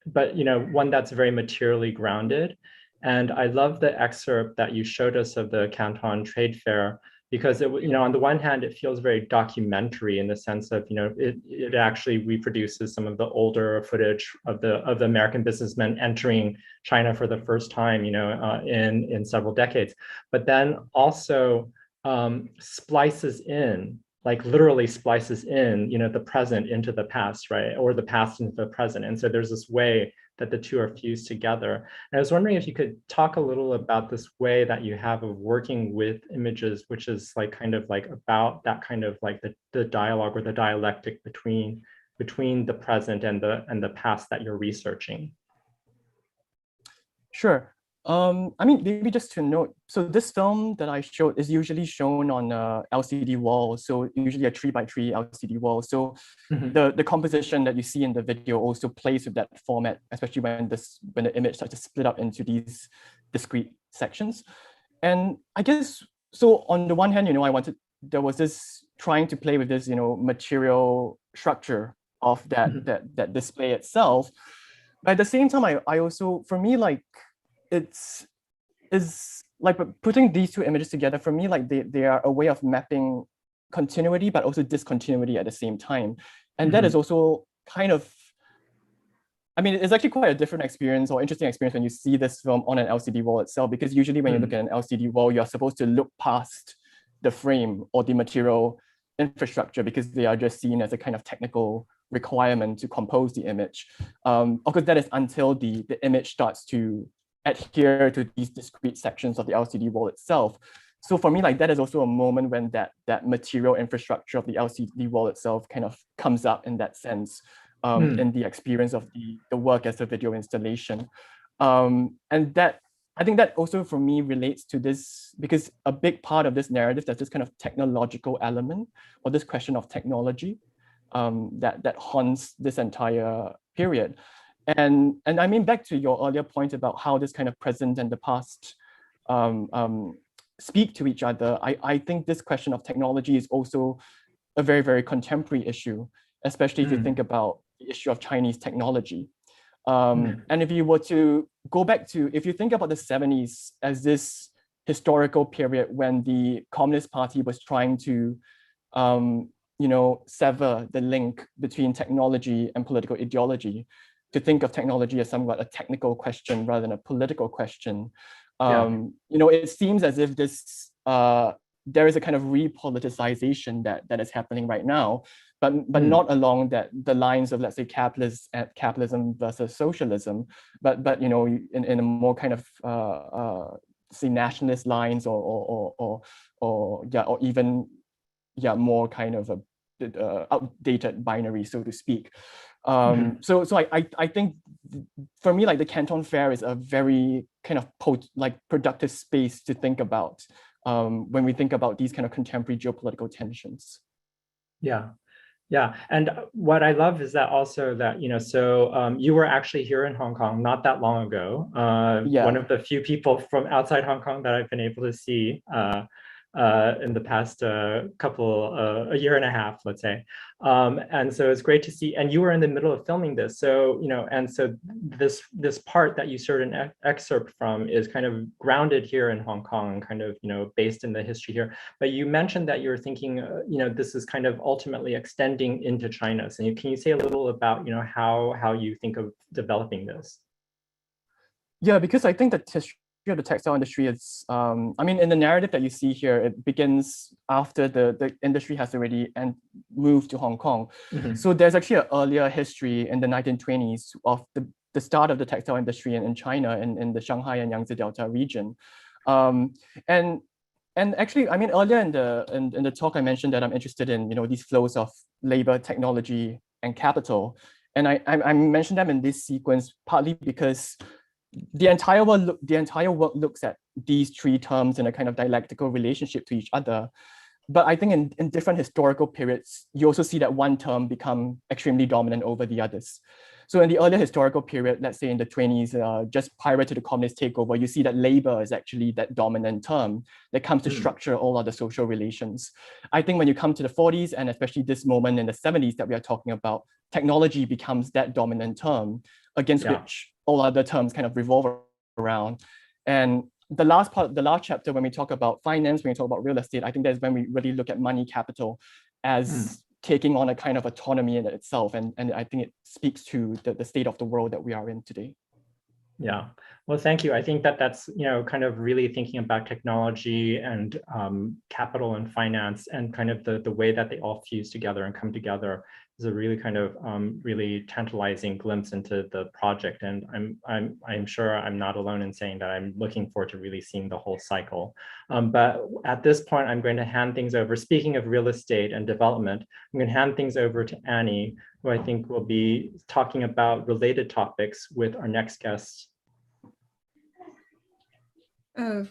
but one that's very materially grounded. And I love the excerpt that you showed us of the Canton Trade Fair, because it, on the one hand, it feels very documentary in the sense of, it actually reproduces some of the older footage of the American businessmen entering China for the first time, in several decades, but then also splices in, like literally splices in, the present into the past, right? Or the past into the present. And so there's this way that the two are fused together. And I was wondering if you could talk a little about this way that you have of working with images, which is like kind of like about that kind of like the dialogue or the dialectic between the present and the past that you're researching. Sure. I mean, maybe just to note, so this film that I showed is usually shown on a LCD wall, so usually a 3x3 LCD wall. So the composition that you see in the video also plays with that format, especially when the image starts to split up into these discrete sections. And I guess, so on the one hand, there was this trying to play with this, material structure of that display itself. But at the same time, I also, for me, like, it's like putting these two images together, for me, like they are a way of mapping continuity, but also discontinuity at the same time. And that is also kind of, I mean, it's actually quite a different experience or interesting experience when you see this film on an LCD wall itself, because usually when you look at an LCD wall, you're supposed to look past the frame or the material infrastructure, because they are just seen as a kind of technical requirement to compose the image. Of course, that is until the image starts to adhere to these discrete sections of the LCD wall itself. So for me, like, that is also a moment when that material infrastructure of the LCD wall itself kind of comes up in that sense, in the experience of the work as a video installation. And that I think that also for me relates to this, because a big part of this narrative, there's this kind of technological element or this question of technology that haunts this entire period. And I mean, back to your earlier point about how this kind of present and the past speak to each other, I think this question of technology is also a very, very contemporary issue, especially if you think about the issue of Chinese technology. And if you were to go back to, if you think about the 70s as this historical period when the Communist Party was trying to, sever the link between technology and political ideology, to think of technology as somewhat a technical question rather than a political question. It seems as if this there is a kind of repoliticization that is happening right now, but not along the lines of, let's say, capitalism versus socialism, but in a more kind of say nationalist lines or even more kind of a outdated binary, so to speak. So I think for me, like the Canton Fair is a very kind of productive space to think about when we think about these kind of contemporary geopolitical tensions. Yeah, and what I love is that also that, so you were actually here in Hong Kong not that long ago. One of the few people from outside Hong Kong that I've been able to see in the past a year and a half, let's say. And so it's great to see, and you were in the middle of filming this. So, and so this part that you sort of an excerpt from is kind of grounded here in Hong Kong, kind of, based in the history here. But you mentioned that you were thinking, this is kind of ultimately extending into China. So can you say a little about, how you think of developing this? Yeah, because I think that history of the textile industry is, I mean, in the narrative that you see here, it begins after the industry has already moved to Hong Kong. So there's actually an earlier history in the 1920s of the start of the textile industry in China, in the Shanghai and Yangtze Delta region. And actually, I mean, earlier in the talk, I mentioned that I'm interested in, these flows of labor, technology, and capital. And I mentioned them in this sequence partly because the entire work looks at these three terms in a kind of dialectical relationship to each other. But I think in different historical periods, you also see that one term become extremely dominant over the others. So in the earlier historical period, let's say in the 20s, just prior to the communist takeover, you see that labor is actually that dominant term that comes to structure all other social relations. I think when you come to the 40s, and especially this moment in the 70s that we are talking about, technology becomes that dominant term against which all other terms kind of revolve around. And the last chapter, when we talk about finance, when we talk about real estate, I think that's when we really look at money capital as taking on a kind of autonomy in itself. And I think it speaks to the state of the world that we are in today. Yeah, well, thank you. I think that's, kind of really thinking about technology and capital and finance and kind of the way that they all fuse together and come together is a really kind of really tantalizing glimpse into the project. And I'm sure I'm not alone in saying that I'm looking forward to really seeing the whole cycle. But at this point, I'm going to hand things over. Speaking of real estate and development, I'm going to hand things over to Annie, who I think will be talking about related topics with our next guest.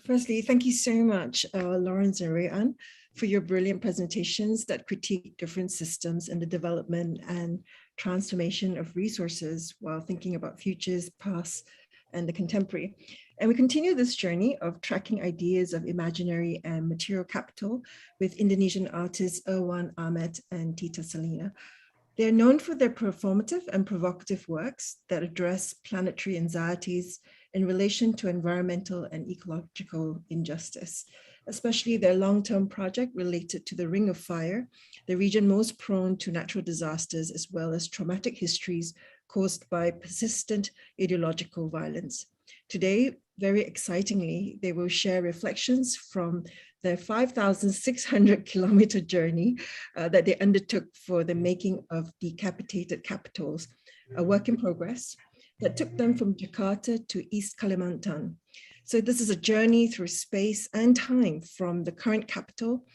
Firstly, thank you so much, Lawrence and Rui An, for your brilliant presentations that critique different systems in the development and transformation of resources while thinking about futures, past, and the contemporary. And we continue this journey of tracking ideas of imaginary and material capital with Indonesian artists Irwan, Ahmett, and Tita Salina. They're known for their performative and provocative works that address planetary anxieties in relation to environmental and ecological injustice, especially their long-term project related to the Ring of Fire, the region most prone to natural disasters, as well as traumatic histories caused by persistent ideological violence. Today, very excitingly, they will share reflections from their 5,600 kilometer journey that they undertook for the making of Decapitated Capitals, a work in progress that took them from Jakarta to East Kalimantan. So this is a journey through space and time from the current capital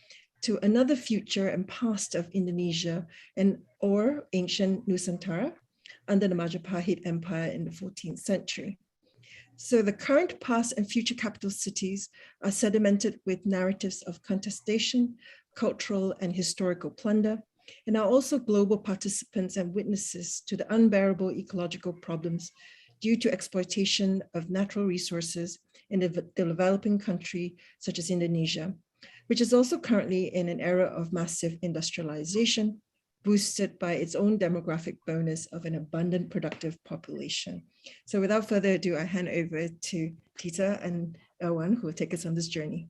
to another future and past of Indonesia or ancient Nusantara under the Majapahit Empire in the 14th century. So the current, past, and future capital cities are sedimented with narratives of contestation, cultural and historical plunder, and are also global participants and witnesses to the unbearable ecological problems due to exploitation of natural resources in a developing country such as Indonesia, which is also currently in an era of massive industrialization, boosted by its own demographic bonus of an abundant, productive population. So without further ado, I hand over to Tita and Irwan, who will take us on this journey.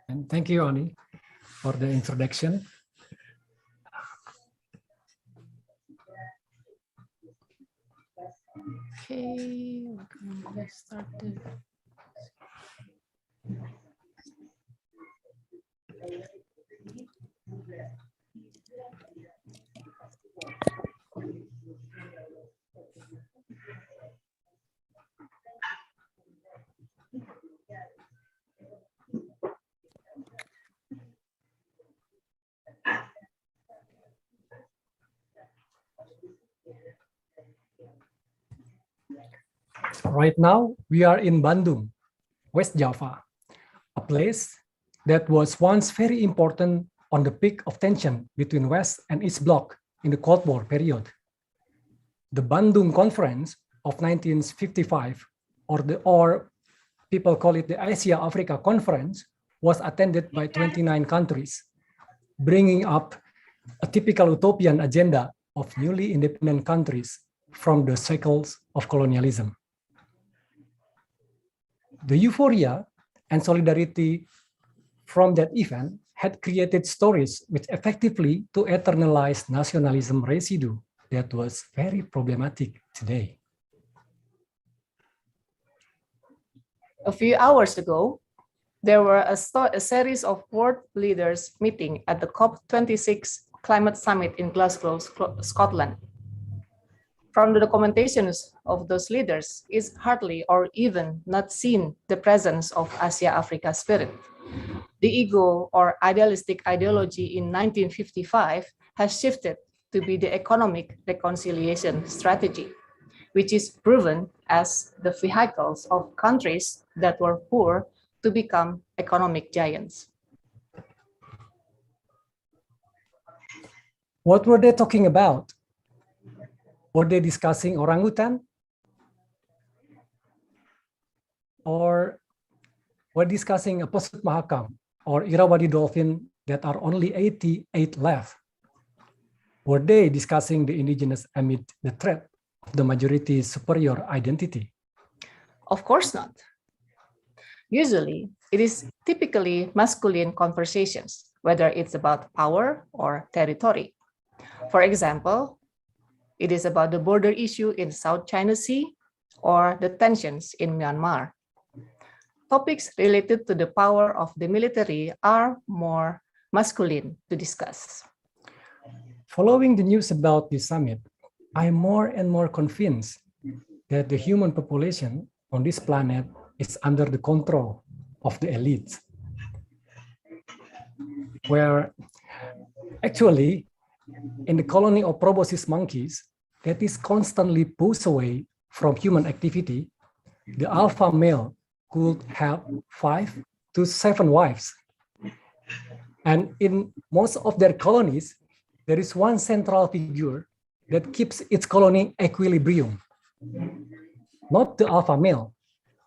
And thank you, Ani, for the introduction. Okay, let's start. Right now, we are in Bandung, West Java, a place that was once very important on the peak of tension between West and East Bloc in the Cold War period. The Bandung Conference of 1955, or people call it the Asia-Africa Conference, was attended by 29 countries, bringing up a typical utopian agenda of newly independent countries from the cycles of colonialism. The euphoria and solidarity from that event had created stories which effectively to eternalize nationalism residue that was very problematic today. A few hours ago, there were a series of world leaders meeting at the COP26 climate summit in Glasgow, Scotland. From the documentations of those leaders, is hardly or even not seen the presence of Asia-Africa spirit. The ego or idealistic ideology in 1955 has shifted to be the economic reconciliation strategy, which is proven as the vehicles of countries that were poor to become economic giants. What were they talking about? Were they discussing orangutan? Or were discussing a Posut Mahakam or Irrawaddy dolphin that are only 88 left? Were they discussing the indigenous amid the threat of the majority's superior identity? Of course not. Usually, it is typically masculine conversations, whether it's about power or territory. For example, it is about the border issue in South China Sea or the tensions in Myanmar. Topics related to the power of the military are more masculine to discuss. Following the news about this summit, I am more and more convinced that the human population on this planet is under the control of the elites, where actually in the colony of proboscis monkeys that is constantly pushed away from human activity, the alpha male could have 5 to 7 wives. And in most of their colonies, there is one central figure that keeps its colony equilibrium. Not the alpha male,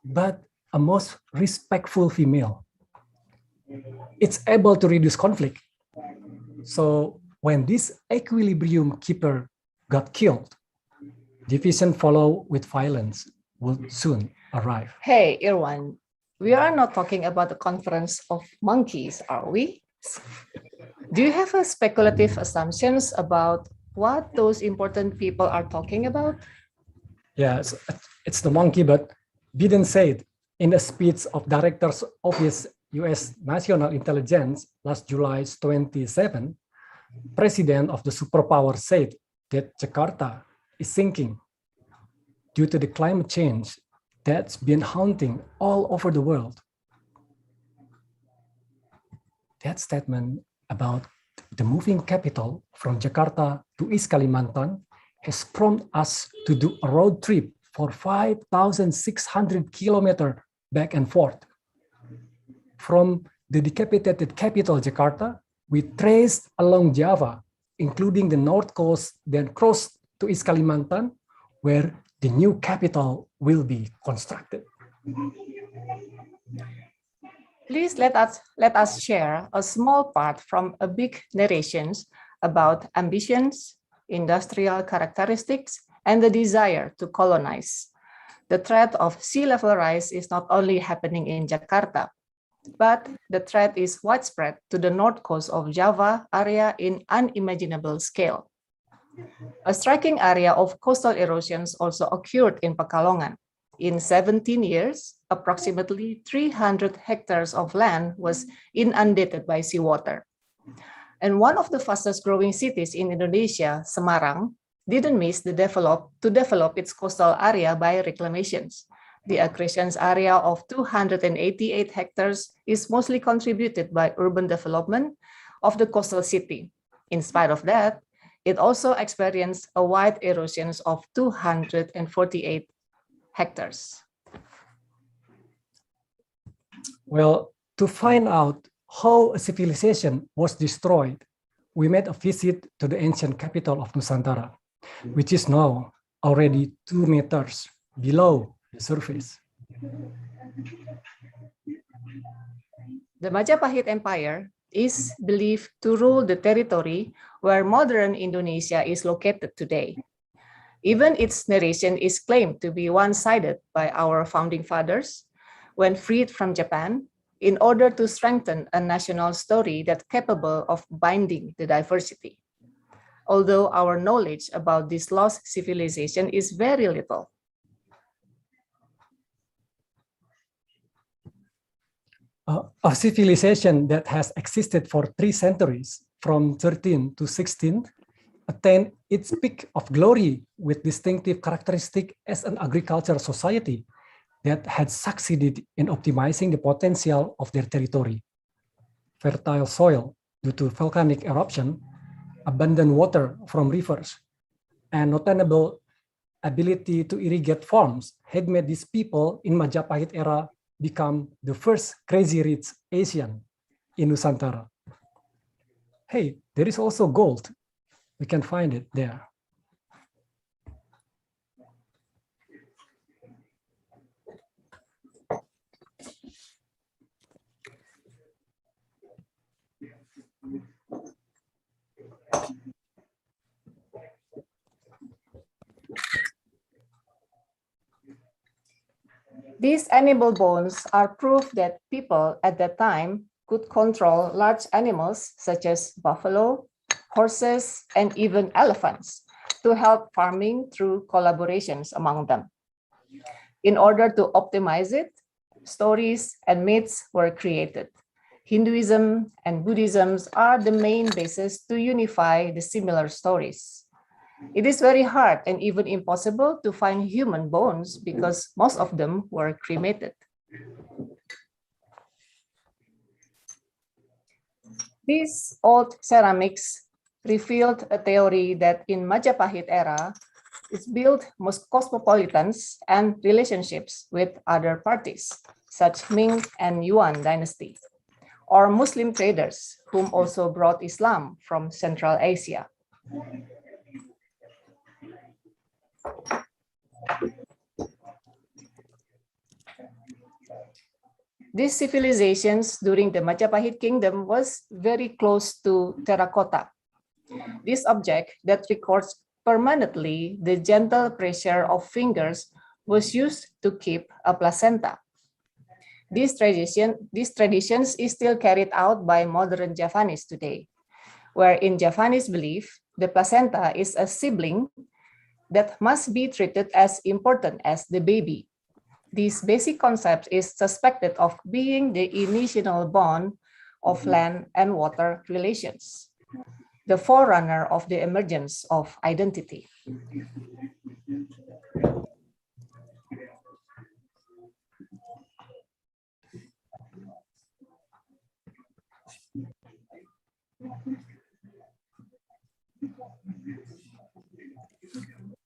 but a most respectful female. It's able to reduce conflict. So when this equilibrium keeper got killed, division follow with violence will soon arrive. Hey, Irwan, we are not talking about the conference of monkeys, are we? Do you have a speculative assumptions about what those important people are talking about? Yeah, it's the monkey, but Biden said in a speech of Director's Office US National Intelligence last July 27, President of the superpower said that Jakarta is sinking due to the climate change that's been haunting all over the world. That statement about the moving capital from Jakarta to East Kalimantan has prompted us to do a road trip for 5,600 kilometers back and forth. From the decapitated capital, Jakarta, we traced along Java, including the north coast, then crossed to East Kalimantan, where the new capital will be constructed. Please let us share a small part from a big narrations about ambitions, industrial characteristics, and the desire to colonize. The threat of sea level rise is not only happening in Jakarta, but the threat is widespread to the north coast of Java area in unimaginable scale. A striking area of coastal erosions also occurred in Pekalongan. In 17 years, approximately 300 hectares of land was inundated by seawater. And one of the fastest growing cities in Indonesia, Semarang, didn't miss to develop its coastal area by reclamations. The aggregations area of 288 hectares is mostly contributed by urban development of the coastal city. In spite of that, it also experienced a wide erosions of 248 hectares. Well, to find out how a civilization was destroyed, we made a visit to the ancient capital of Nusantara, which is now already 2 meters below the surface. The Majapahit Empire is believed to rule the territory where modern Indonesia is located today. Even its narration is claimed to be one-sided by our founding fathers when freed from Japan in order to strengthen a national story that's capable of binding the diversity. Although our knowledge about this lost civilization is very little. A civilization that has existed for 3 centuries, from 13 to 16, attained its peak of glory with distinctive characteristic as an agricultural society that had succeeded in optimizing the potential of their territory. Fertile soil due to volcanic eruption, abundant water from rivers, and notable ability to irrigate farms had made these people in Majapahit era become the first crazy rich Asian in Nusantara. Hey, there is also gold. We can find it there. These animal bones are proof that people at that time could control large animals such as buffalo, horses, and even elephants to help farming through collaborations among them. In order to optimize it, stories and myths were created. Hinduism and Buddhism are the main basis to unify the similar stories. It is very hard and even impossible to find human bones because most of them were cremated. These old ceramics revealed a theory that in Majapahit era, it's built most cosmopolitans and relationships with other parties, such Ming and Yuan dynasty, or Muslim traders whom also brought Islam from Central Asia. These civilizations during the Majapahit kingdom was very close to terracotta. This object that records permanently the gentle pressure of fingers was used to keep a placenta. This traditions is still carried out by modern Javanese today, where in Javanese belief, the placenta is a sibling that must be treated as important as the baby. This basic concept is suspected of being the initial bond of land and water relations, the forerunner of the emergence of identity.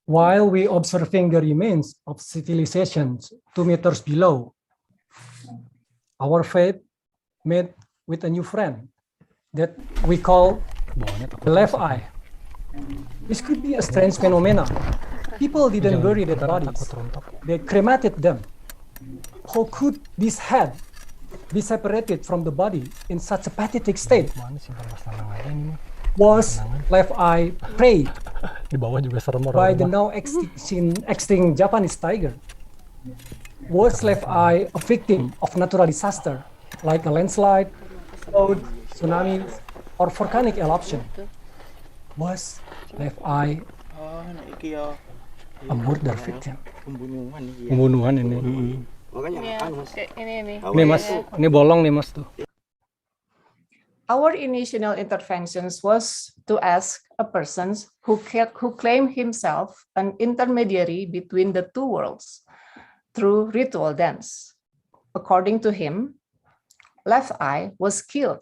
While we observing the remains of civilizations 2 meters below, our fate met with a new friend that we call the left eye. This could be a strange phenomenon. People didn't bury their bodies. They cremated them. How could this head be separated from the body in such a pathetic state? Was left eye prey by the now extinct Japanese tiger? Was left eye a victim of natural disaster like a landslide, flood, tsunamis, or volcanic eruption? Was left eye a murder victim? Pembunuhan ini. Ini mas, ini bolong nih mas tuh. Our initial interventions was to ask a person who claimed himself an intermediary between the two worlds through ritual dance. According to him, left eye was killed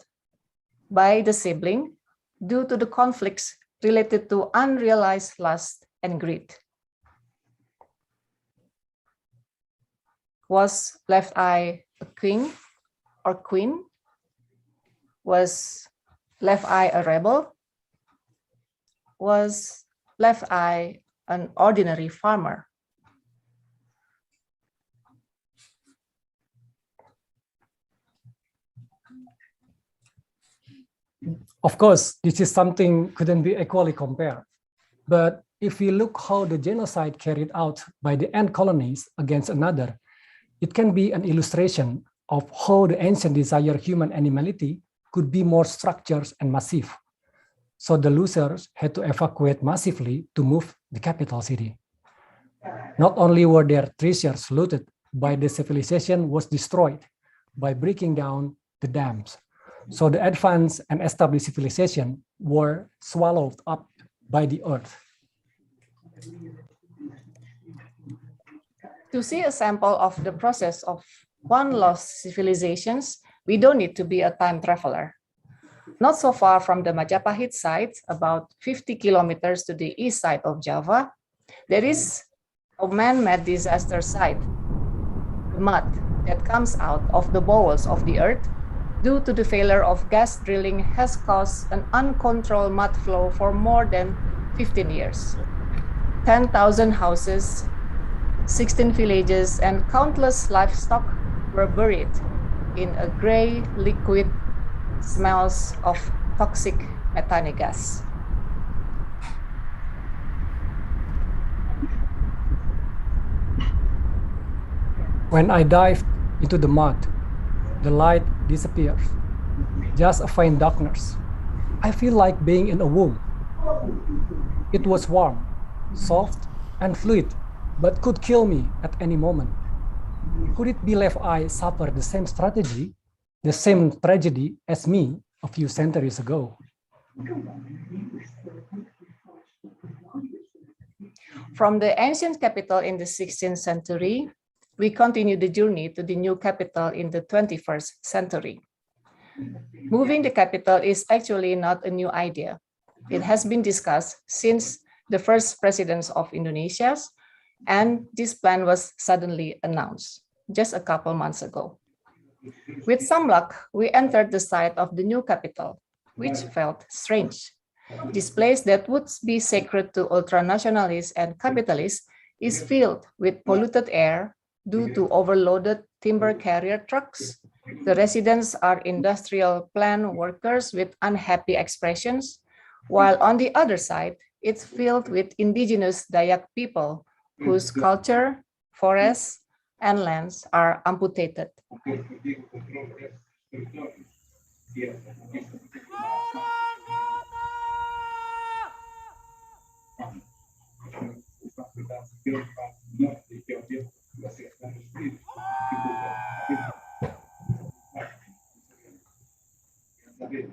by the sibling due to the conflicts related to unrealized lust and greed. Was left eye a king or queen? Was left eye a rebel? Was left eye an ordinary farmer? Of course, this is something couldn't be equally compared. But if we look how the genocide carried out by the ant colonies against another, it can be an illustration of how the ancient desire human animality could be more structured and massive. So the losers had to evacuate massively to move the capital city. Not only were their treasures looted, but the civilization was destroyed by breaking down the dams. So the advanced and established civilization were swallowed up by the earth. To see a sample of the process of one lost civilizations, we don't need to be a time traveler. Not so far from the Majapahit site, about 50 kilometers to the east side of Java, there is a man-made disaster site. The mud that comes out of the bowels of the earth due to the failure of gas drilling has caused an uncontrolled mud flow for more than 15 years. 10,000 houses, 16 villages, and countless livestock were buried in a gray liquid smells of toxic methane gas. When I dived into the mud, the light disappears, just a faint darkness. I feel like being in a womb. It was warm, soft, and fluid, but could kill me at any moment. Could it be left eye suffer the same strategy, the same tragedy as me a few centuries ago? From the ancient capital in the 16th century, we continue the journey to the new capital in the 21st century. Moving the capital is actually not a new idea. It has been discussed since the first presidents of Indonesia, and this plan was suddenly announced just a couple months ago. With some luck, we entered the site of the new capital, which felt strange. This place that would be sacred to ultranationalists and capitalists is filled with polluted air due to overloaded timber carrier trucks. The residents are industrial plant workers with unhappy expressions, while on the other side, it's filled with indigenous Dayak people whose culture, forests, and lands are amputated.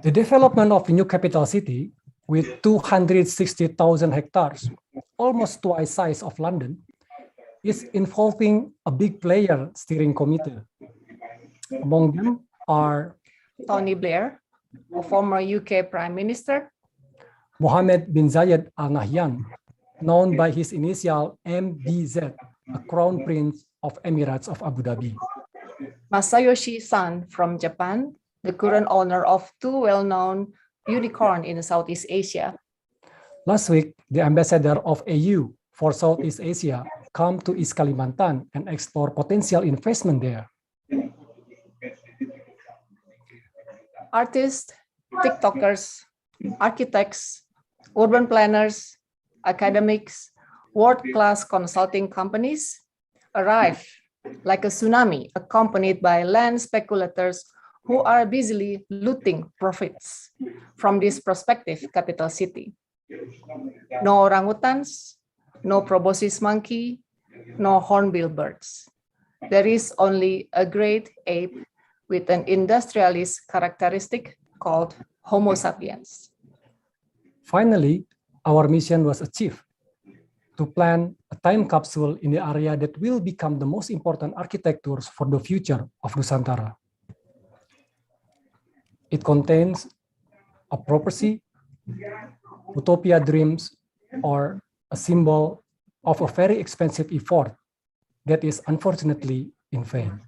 The development of the new capital city with 260,000 hectares, almost twice the size of London, is involving a big player steering committee. Among them are Tony Blair, a former UK Prime Minister, Mohammed bin Zayed Al Nahyan, known by his initial MBZ, a crown prince of Emirates of Abu Dhabi. Masayoshi Son from Japan, the current owner of two well-known unicorns in Southeast Asia. Last week, the ambassador of AU for Southeast Asia come to East Kalimantan and explore potential investment there. Artists, TikTokers, architects, urban planners, academics, world-class consulting companies arrive like a tsunami accompanied by land speculators who are busily looting profits from this prospective capital city. No orangutans, no proboscis monkey, no hornbill birds. There is only a great ape with an industrialist characteristic called Homo sapiens. Finally, our mission was achieved: to plant a time capsule in the area that will become the most important architectures for the future of Nusantara. It contains a prophecy, utopia dreams, or a symbol of a very expensive effort that is unfortunately in vain.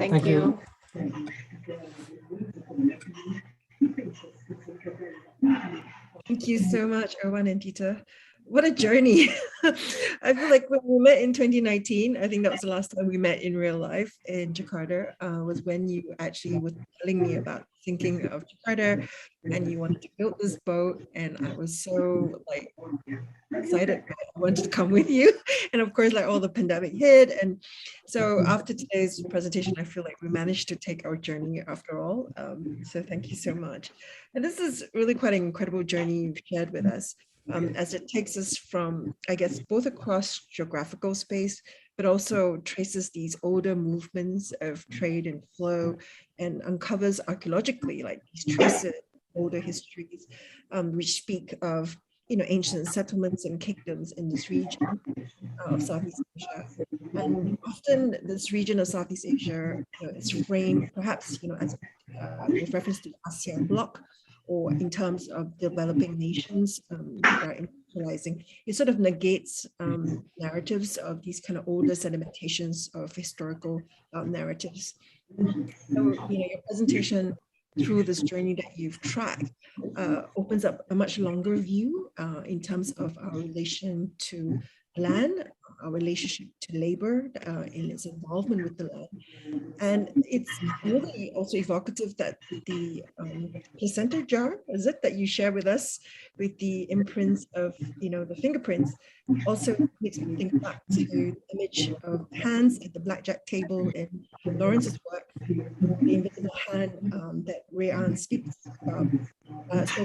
Thank you. Thank you so much, Irwan and Tita. What a journey. I feel like when we met in 2019, I think that was the last time we met in real life in Jakarta, was when you actually were telling me about thinking of Jakarta and you wanted to build this boat. And I was so like excited. I wanted to come with you. And of course, like all the pandemic hit. And so after today's presentation, I feel like we managed to take our journey after all. So thank you so much. And this is really quite an incredible journey you've shared with us. As it takes us from, I guess, both across geographical space, but also traces these older movements of trade and flow and uncovers archaeologically like these traces, older histories, which speak of ancient settlements and kingdoms in this region of Southeast Asia. And often this region of Southeast Asia is framed perhaps as with reference to the ASEAN bloc, or in terms of developing nations that are industrializing. It sort of negates narratives of these kind of older sedimentations of historical narratives. So, your presentation through this journey that you've tracked opens up a much longer view in terms of our relation to land, our relationship to labor, in its involvement with the land. And it's really also evocative that the placenta jar, is it, that you share with us with the imprints of, the fingerprints, also makes me think back to the image of hands at the blackjack table in Lawrence's work, the invisible hand that Rui An spoke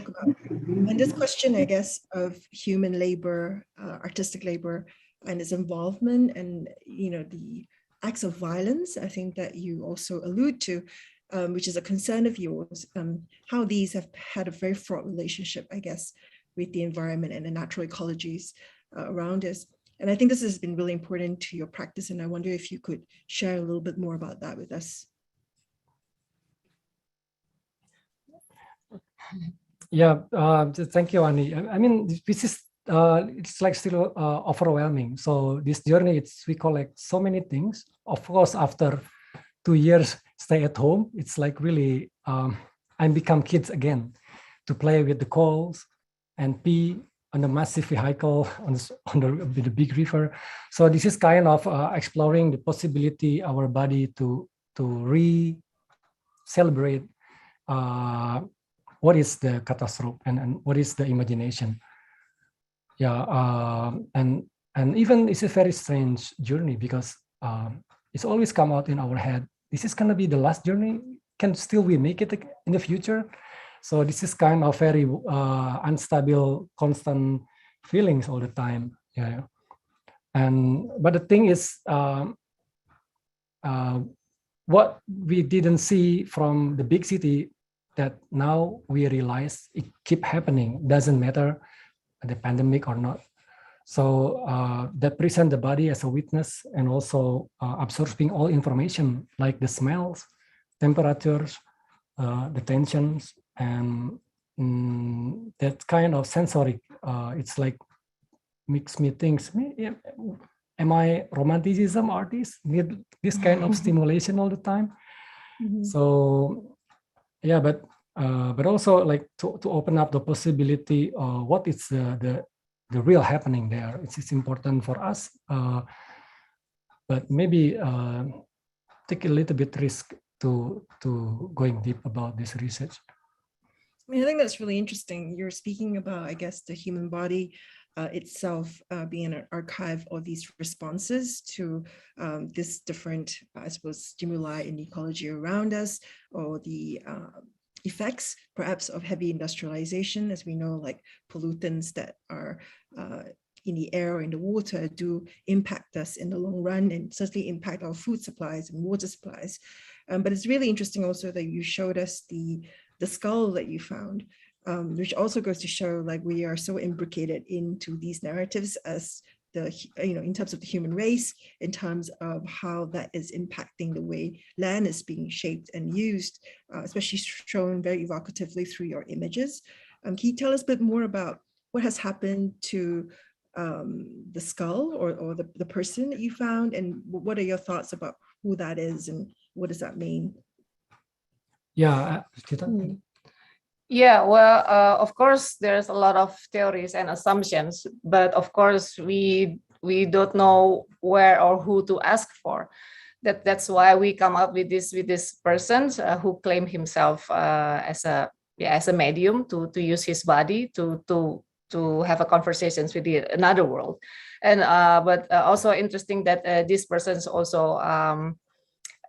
about. And this question, I guess, of human labor, artistic labor, and its involvement, and the acts of violence, I think that you also allude to, which is a concern of yours, how these have had a very fraught relationship, I guess, with the environment and the natural ecologies around us. And I think this has been really important to your practice, and I wonder if you could share a little bit more about that with us. Yeah, thank you, Annie. I mean, this is it's like still overwhelming. So this journey, we collect so many things. Of course, after 2 years stay at home, it's like really I become kids again to play with the coals and pee on a massive vehicle on the big river. So this is kind of exploring the possibility our body to re-celebrate what is the catastrophe and what is the imagination. Yeah, and even it's a very strange journey because it's always come out in our head. This is gonna be the last journey. Can still we make it in the future? So this is kind of very unstable, constant feelings all the time. Yeah, but the thing is, what we didn't see from the big city, that now we realize it keep happening. Doesn't matter the pandemic or not. So that present the body as a witness and also absorbing all information like the smells, temperatures, the tensions, and that kind of sensory. It's like makes me think, am I romanticism artist? Need this kind of stimulation all the time? Mm-hmm. So yeah, but also like to open up the possibility of what is the real happening there. It's important for us, but maybe take a little bit risk to going deep about this research. I mean, I think that's really interesting. You're speaking about, I guess, the human body itself being an archive of these responses to this different, I suppose, stimuli in ecology around us, or the effects perhaps of heavy industrialization, as we know, like pollutants that are in the air or in the water do impact us in the long run, and certainly impact our food supplies and water supplies. But it's really interesting also that you showed us the skull that you found, which also goes to show like we are so imbricated into these narratives as in terms of the human race, in terms of how that is impacting the way land is being shaped and used, especially shown very evocatively through your images. Can you tell us a bit more about what has happened to the skull or the person that you found, and what are your thoughts about who that is and what does that mean? Yeah, Tita? Yeah, well, of course, there's a lot of theories and assumptions, but of course, we don't know where or who to ask for. That's why we come up with this person who claimed himself as a medium to use his body to have a conversations with another world, and but also interesting that this person is also.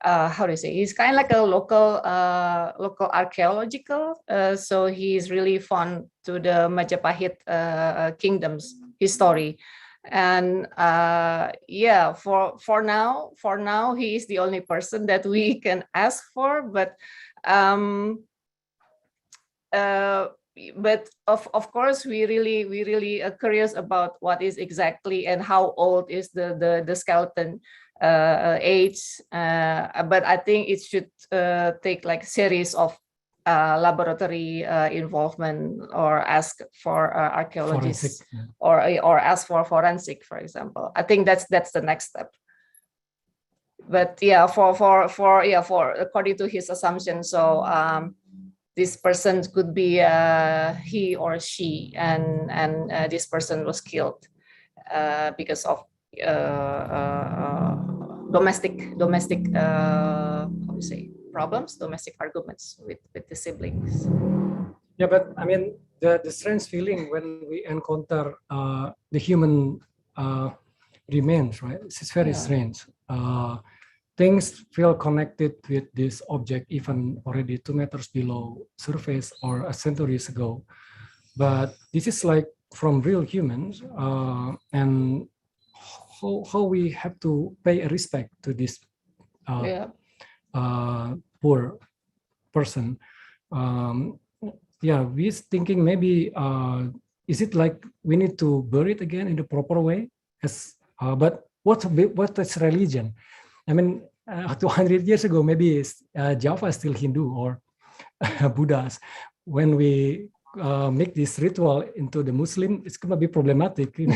How do you say? He's kind of like a local archaeological. So he's really fond to the Majapahit kingdom's history, and yeah, for now he is the only person that we can ask for. But but of course we really are curious about what is exactly and how old is the skeleton age, but I think it should take like series of laboratory involvement, or ask for archaeologists, or ask for forensic, for example. I think that's the next step. But yeah, for according to his assumption, so this person could be he or she, and this person was killed because of domestic how do you say, problems, domestic arguments with the siblings. Yeah, but I mean the strange feeling when we encounter the human remains, right? It's very strange. Things feel connected with this object even already 2 meters below surface or a centuries ago. But this is like from real humans, and how we have to pay a respect to this poor person. Yeah, we're thinking maybe, is it like we need to bury it again in the proper way? As, but what is religion? I mean, 200 years ago, maybe Java is still Hindu or Buddhas. When we make this ritual into the Muslim, it's going to be problematic. You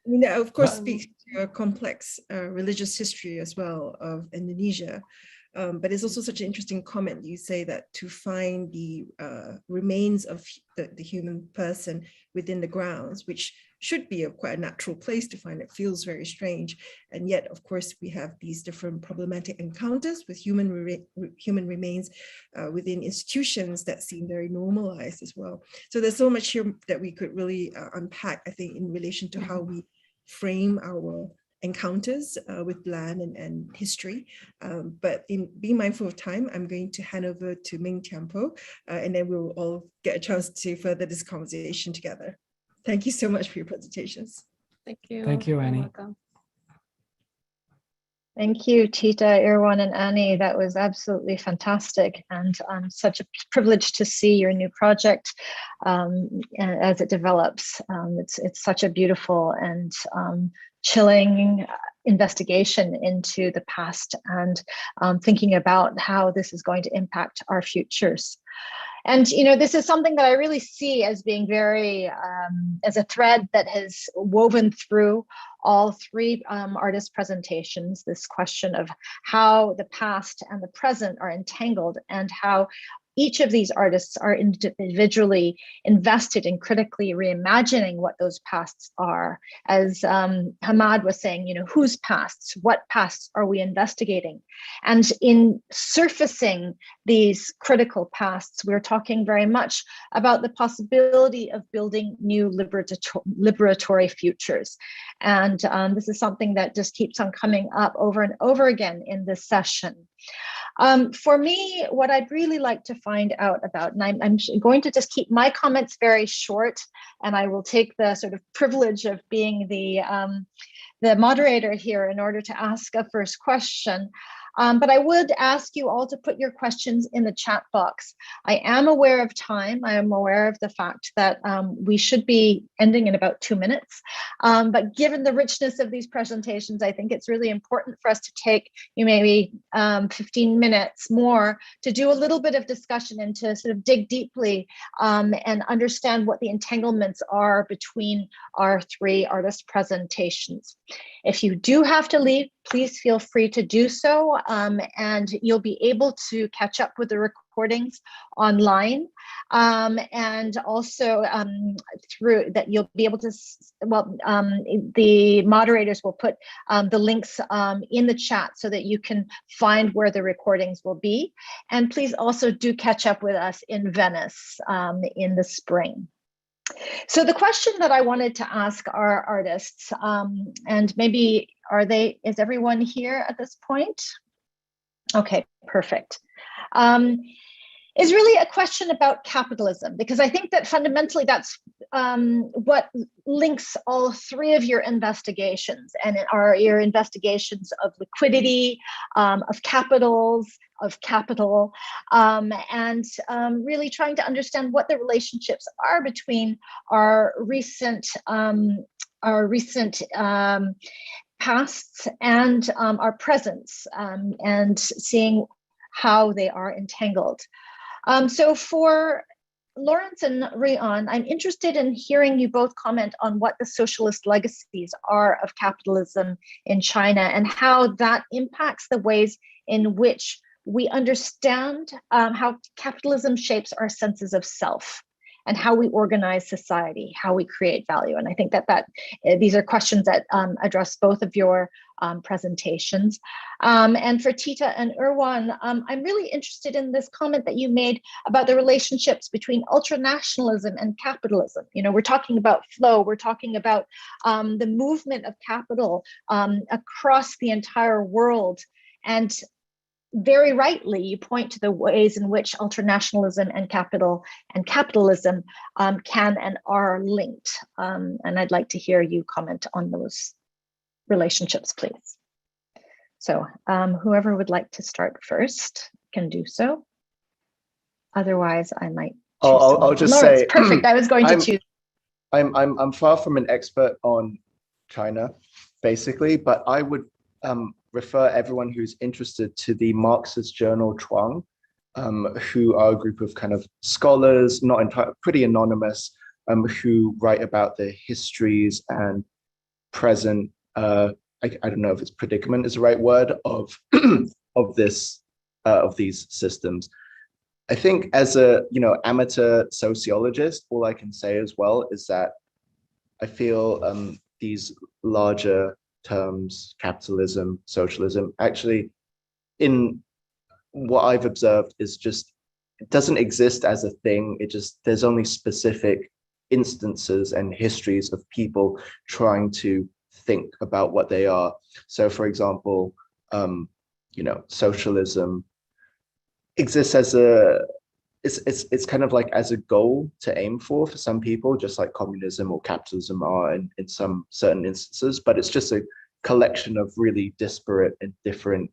know? Of course, speaks to a complex religious history as well of Indonesia. But it's also such an interesting comment. You say that to find the remains of the human person within the grounds, which should be quite a natural place to find, it feels very strange. And yet, of course, we have these different problematic encounters with human remains within institutions that seem very normalized as well. So there's so much here that we could really unpack, I think, in relation to how we frame our encounters with land and history. But in being mindful of time, I'm going to hand over to Ming Tiampo, and then we'll all get a chance to further this conversation together. Thank you so much for your presentations. Thank you. Thank you, Annie. Thank you, Tita, Irwan, and Annie. That was absolutely fantastic, and such a privilege to see your new project as it develops. It's such a beautiful and chilling investigation into the past, and thinking about how this is going to impact our futures. And, you know, this is something that I really see as being very, as a thread that has woven through all three artist presentations, this question of how the past and the present are entangled, and how each of these artists are individually invested in critically reimagining what those pasts are. As Hammad was saying, you know, whose pasts, what pasts are we investigating? And in surfacing these critical pasts, we're talking very much about the possibility of building new liberatory futures. And this is something that just keeps on coming up over and over again in this session. For me, what I'd really like to find out about, and I'm going to just keep my comments very short, and I will take the sort of privilege of being the moderator here in order to ask a first question. But I would ask you all to put your questions in the chat box. I am aware of time. I am aware of the fact that we should be ending in about 2 minutes. But given the richness of these presentations, I think it's really important for us to take maybe 15 minutes more to do a little bit of discussion and to sort of dig deeply and understand what the entanglements are between our three artist presentations. If you do have to leave, please feel free to do so, and you'll be able to catch up with the recordings online, and also through that you'll be able to, the moderators will put the links in the chat so that you can find where the recordings will be. And please also do catch up with us in Venice in the spring. So the question that I wanted to ask our artists, and maybe is everyone here at this point? Okay, perfect. is really a question about capitalism, because I think that fundamentally that's what links all three of your investigations, and are your investigations of liquidity, of capitals, of capital, and really trying to understand what the relationships are between our recent pasts and our presents, and seeing how they are entangled. So for Lawrence and Rui An, I'm interested in hearing you both comment on what the socialist legacies are of capitalism in China and how that impacts the ways in which we understand how capitalism shapes our senses of self and how we organize society, how we create value. And I think that these are questions that address both of your presentations. And for Tita and Irwan, I'm really interested in this comment that you made about the relationships between ultranationalism and capitalism. You know, we're talking about flow, we're talking about the movement of capital across the entire world. And very rightly, you point to the ways in which ultranationalism and capitalism can and are linked. And I'd like to hear you comment on those relationships, please. So whoever would like to start first can do so. Otherwise, I might. I'll just Lawrence, say, perfect. I was going to choose. I'm far from an expert on China, basically, but I would refer everyone who's interested to the Marxist journal Chuang, who are a group of kind of scholars, not entirely, pretty anonymous, who write about the histories and present, I don't know if it's predicament is the right word, of of these systems. I think as a amateur sociologist, all I can say as well is that I feel these larger terms, capitalism, socialism, actually, in what I've observed, is just, it doesn't exist as a thing. There's only specific instances and histories of people trying to think about what they are. So for example, socialism exists as it's kind of like as a goal to aim for some people, just like communism or capitalism are in some certain instances, but it's just a collection of really disparate and different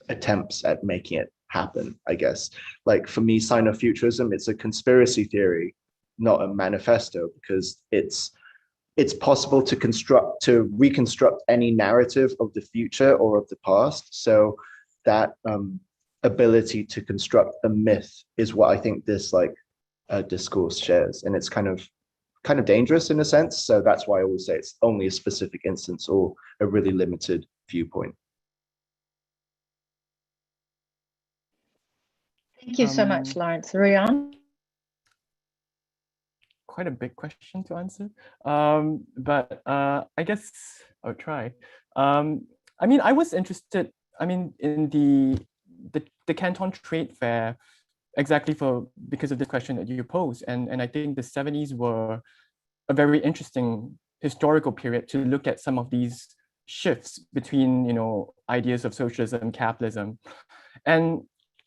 attempts at making it happen, I guess. Like for me, Sino-futurism, it's a conspiracy theory, not a manifesto, because it's possible to reconstruct any narrative of the future or of the past. So that ability to construct a myth is what I think this discourse shares, and it's kind of dangerous in a sense. So that's why I always say it's only a specific instance or a really limited viewpoint. Thank you so much, Lawrence. Rui An? Quite a big question to answer, but I guess I'll try. I mean, I was interested, in the Canton Trade Fair, exactly because of this question that you posed, and I think the 70s were a very interesting historical period to look at some of these shifts between ideas of socialism and capitalism. And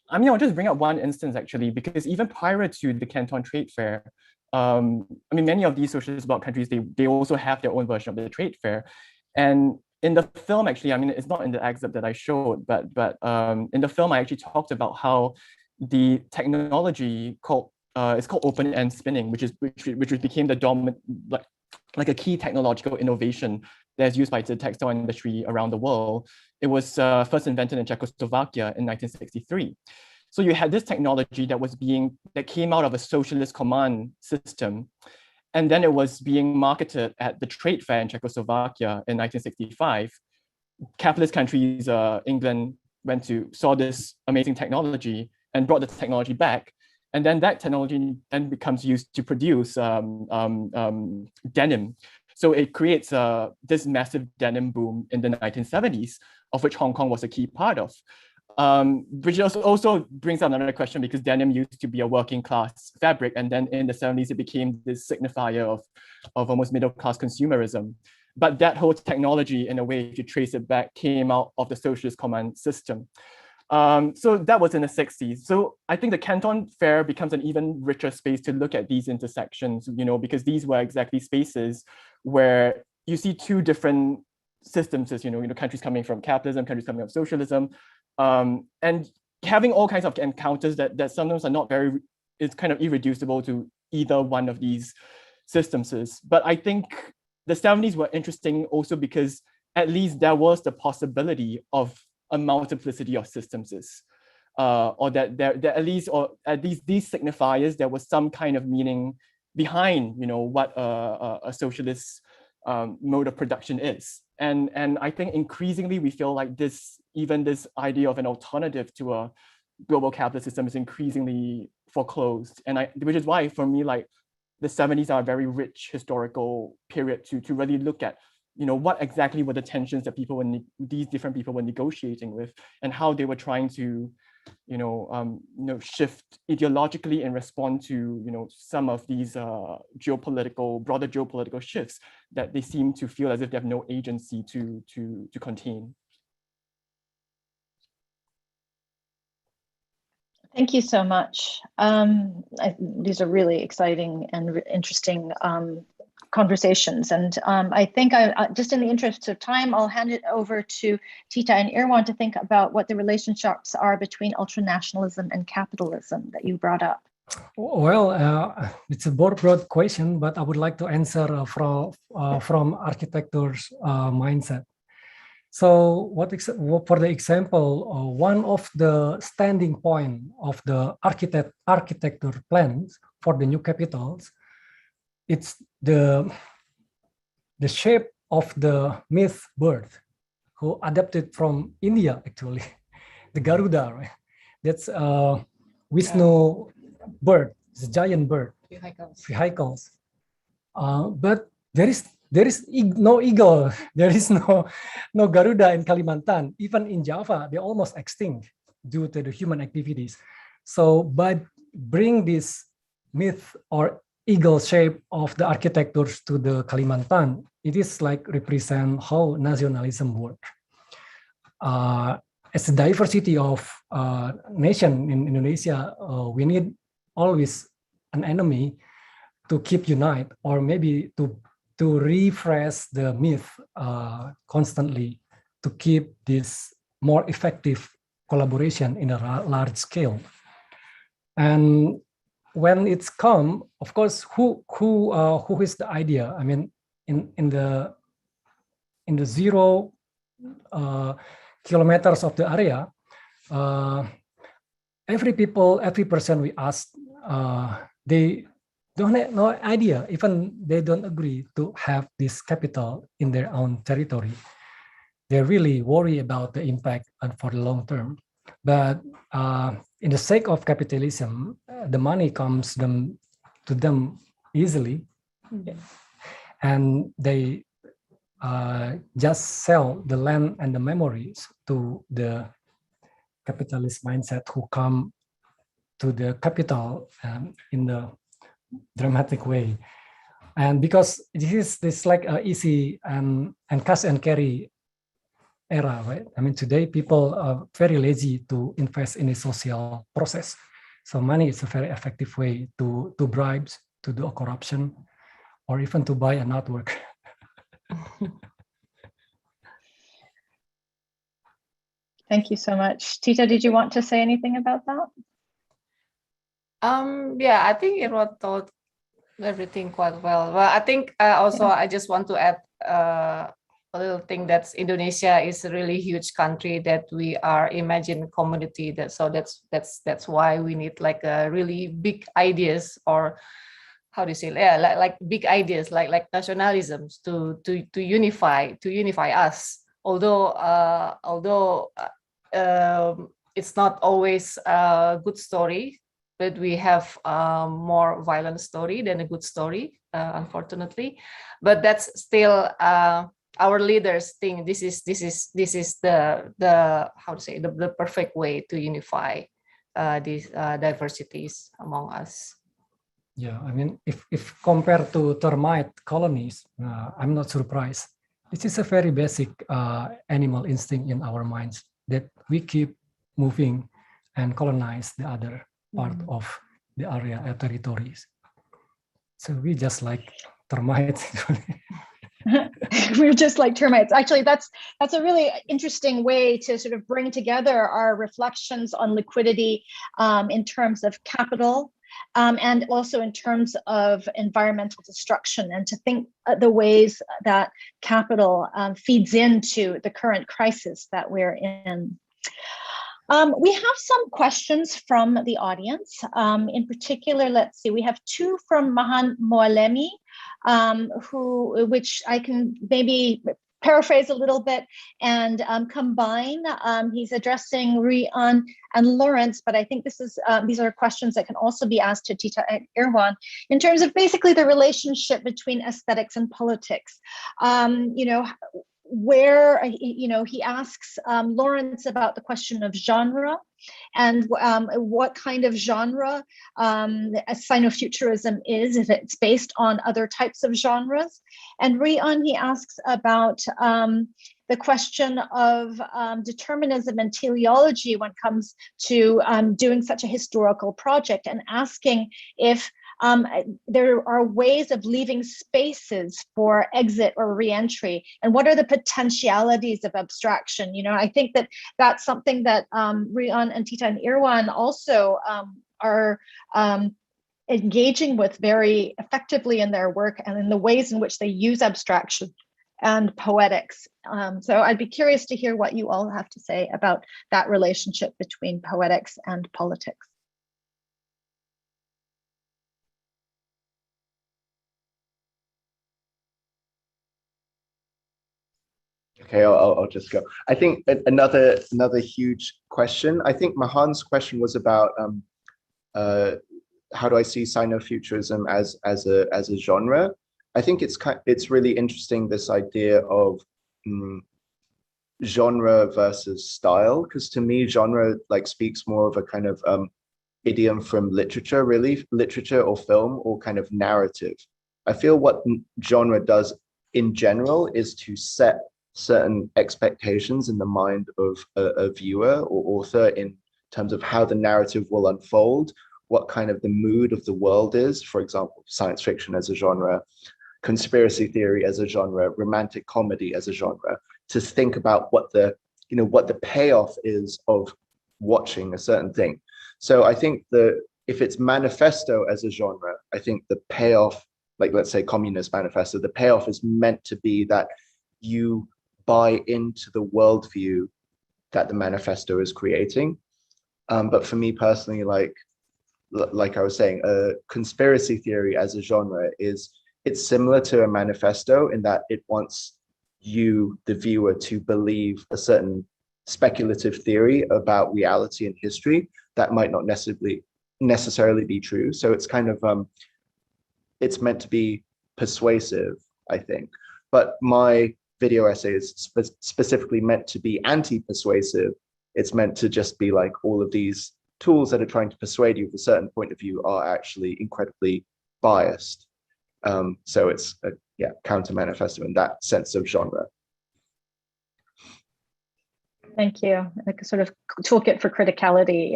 I'll just bring up one instance actually, because even prior to the Canton Trade Fair, many of these socialist bloc countries, they also have their own version of the trade fair. And in the film, actually, it's not in the excerpt that I showed, but in the film, I actually talked about how the technology it's called open-end spinning, which became the dominant, like a key technological innovation that's used by the textile industry around the world. It was first invented in Czechoslovakia in 1963. So you had this technology that came out of a socialist command system. And then it was being marketed at the trade fair in Czechoslovakia in 1965. Capitalist countries, England, saw this amazing technology and brought the technology back. And then that technology then becomes used to produce denim. So it creates this massive denim boom in the 1970s, of which Hong Kong was a key part of. Which also brings up another question, because denim used to be a working class fabric, and then in the 70s it became this signifier of almost middle class consumerism. But that whole technology, in a way, if you trace it back, came out of the socialist command system. So that was in the 60s. So I think the Canton Fair becomes an even richer space to look at these intersections, because these were exactly spaces where you see two different systems, as countries coming from capitalism, countries coming from socialism, and having all kinds of encounters that sometimes are not it's kind of irreducible to either one of these systems. But I think the 70s were interesting also because at least there was the possibility of a multiplicity of systems, or that there at least these signifiers, there was some kind of meaning behind, what a socialist mode of production is. And I think increasingly we feel like this idea of an alternative to a global capitalist system is increasingly foreclosed. And which is why for me, like, the 70s are a very rich historical period to really look at, what exactly were the tensions that these different people were negotiating with, and how they were trying to, shift ideologically and respond to, some of these broader geopolitical shifts that they seem to feel as if they have no agency to contain. Thank you so much. These are really exciting and interesting conversations. And I think just in the interest of time, I'll hand it over to Tita and Irwan to think about what the relationships are between ultranationalism and capitalism that you brought up. Well, it's a broad question, but I would like to answer from architecture's mindset. So for the example, one of the standing point of the architecture plans for the new capitals, it's the shape of the myth bird who adapted from India, actually, the Garuda, right? That's Vishnu bird, it's a giant bird, vehicles. But there is no eagle, there is no Garuda in Kalimantan. Even in Java, they're almost extinct due to the human activities. So by bring this myth or eagle shape of the architectures to the Kalimantan, it is like represent how nationalism works. As a diversity of nation in Indonesia, we need always an enemy to keep unite, or maybe to refresh the myth constantly to keep this more effective collaboration in a large scale. And when it's come, of course, who is the idea? I mean, in the 0 kilometers of the area, every person we ask, they don't have no idea, even they don't agree to have this capital in their own territory. They really worry about the impact for the long term. But in the sake of capitalism, the money comes to them easily, and they just sell the land and the memories to the capitalist mindset who come to the capital in the dramatic way. And because this like a easy and cash and carry era, right? I mean, today people are very lazy to invest in a social process. So money is a very effective way to bribes, to do a corruption, or even to buy an artwork. Thank you so much. Tita, did you want to say anything about that? Yeah, I think Irwan told everything quite well. Well, I think I just want to add a little thing that Indonesia is a really huge country, that we are imagined community. That's why we need like a really big ideas, or how do you say, like big ideas like nationalisms to unify us. Although it's not always a good story, but we have more violent story than a good story, unfortunately. But that's still our leaders think this is the how to say, the perfect way to unify these diversities among us. Yeah, I mean, if compared to termite colonies, I'm not surprised. This is a very basic animal instinct in our minds, that we keep moving and colonize the other part of the area territories. So we just like termites. We're just like termites. Actually, that's a really interesting way to sort of bring together our reflections on liquidity in terms of capital and also in terms of environmental destruction, and to think the ways that capital feeds into the current crisis that we're in. We have some questions from the audience. In particular, let's see, we have two from Mahan Moalemi, which I can maybe paraphrase a little bit and combine. He's addressing Rui An and Lawrence, but I think these are questions that can also be asked to Tita and Irwan in terms of basically the relationship between aesthetics and politics. Where, he asks Lawrence about the question of genre and what kind of genre Sinofuturism is, if it's based on other types of genres. And Rui An, he asks about the question of determinism and teleology when it comes to doing such a historical project, and asking if there are ways of leaving spaces for exit or reentry, and what are the potentialities of abstraction. I think that that's something that Rui An and Tita and Irwan also are engaging with very effectively in their work and in the ways in which they use abstraction and poetics. So I'd be curious to hear what you all have to say about that relationship between poetics and politics. Okay, I'll just go. I think another huge question. I think Mahan's question was about how do I see Sinofuturism as a genre. I think it's really interesting, this idea of genre versus style, because to me genre speaks more of a kind of idiom from literature, really, literature or film or kind of narrative. I feel what genre does in general is to set certain expectations in the mind of a viewer or author in terms of how the narrative will unfold, what kind of the mood of the world is. For example, science fiction as a genre, conspiracy theory as a genre, romantic comedy as a genre, to think about what the payoff is of watching a certain thing. So I think if it's manifesto as a genre, I think the payoff, like let's say Communist Manifesto, the payoff is meant to be that you buy into the worldview that the manifesto is creating. But for me personally, like I was saying, conspiracy theory as a genre it's similar to a manifesto in that it wants you, the viewer, to believe a certain speculative theory about reality and history that might not necessarily be true. So it's kind of it's meant to be persuasive, I think. But my video essay is specifically meant to be anti-persuasive. It's meant to just be like all of these tools that are trying to persuade you of a certain point of view are actually incredibly biased. So it's a counter manifesto in that sense of genre. Thank you. Like a sort of toolkit for criticality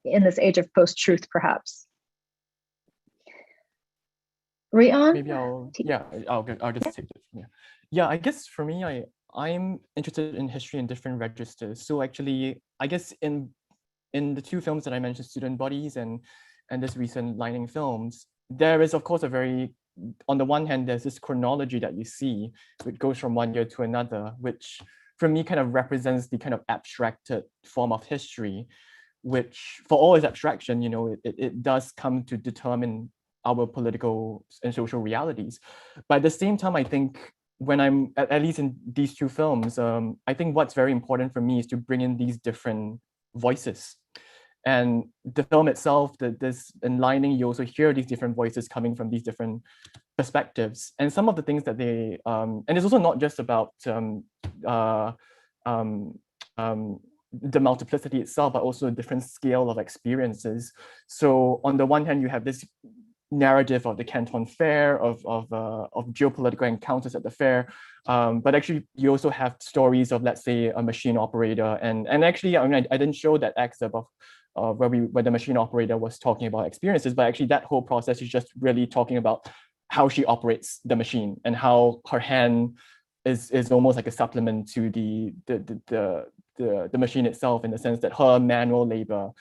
in this age of post-truth, perhaps. Rui An? Maybe I'll just take it. Yeah, I guess for me, I'm interested in history in different registers. So actually, I guess in the two films that I mentioned, Student Bodies and this recent Lining films, there is of course on the one hand, there's this chronology that you see, which goes from one year to another, which for me kind of represents the kind of abstracted form of history, which for all its abstraction, it does come to determine our political and social realities. But at the same time, I think when I'm, at least in these two films, I think what's very important for me is to bring in these different voices. And the film itself, this in Lining, you also hear these different voices coming from these different perspectives. And some of the things that they, and it's also not just about the multiplicity itself, but also a different scale of experiences. So on the one hand, you have this narrative of the Canton Fair, of geopolitical encounters at the fair. But actually, you also have stories of, let's say, a machine operator. And actually, I mean, I didn't show that excerpt of where the machine operator was talking about experiences, but actually that whole process is just really talking about how she operates the machine and how her hand is almost like a supplement to the machine itself, in the sense that her manual labor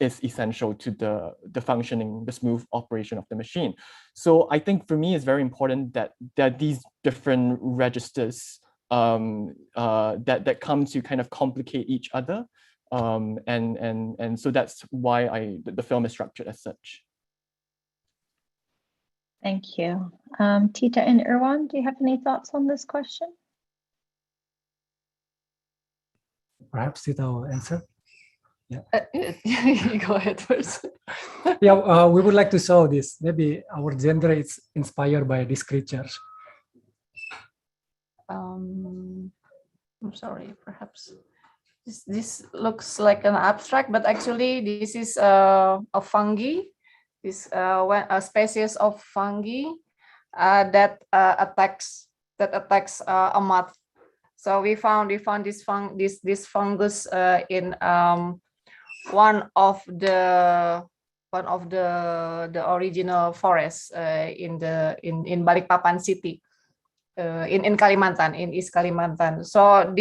is essential to the functioning, the smooth operation of the machine. So I think for me, it's very important that these different registers that come to kind of complicate each other. And so that's why the film is structured as such. Thank you. Tita and Irwan, do you have any thoughts on this question? Perhaps Tita will answer. Yeah. You go ahead first. Yeah, we would like to show this. Maybe our genre is inspired by these creatures. I'm sorry, perhaps this looks like an abstract, but actually this is a fungi. This a species of fungi that attacks a moth. So we found this fungus in one of the original forests in Balikpapan city, in Kalimantan, in East Kalimantan. So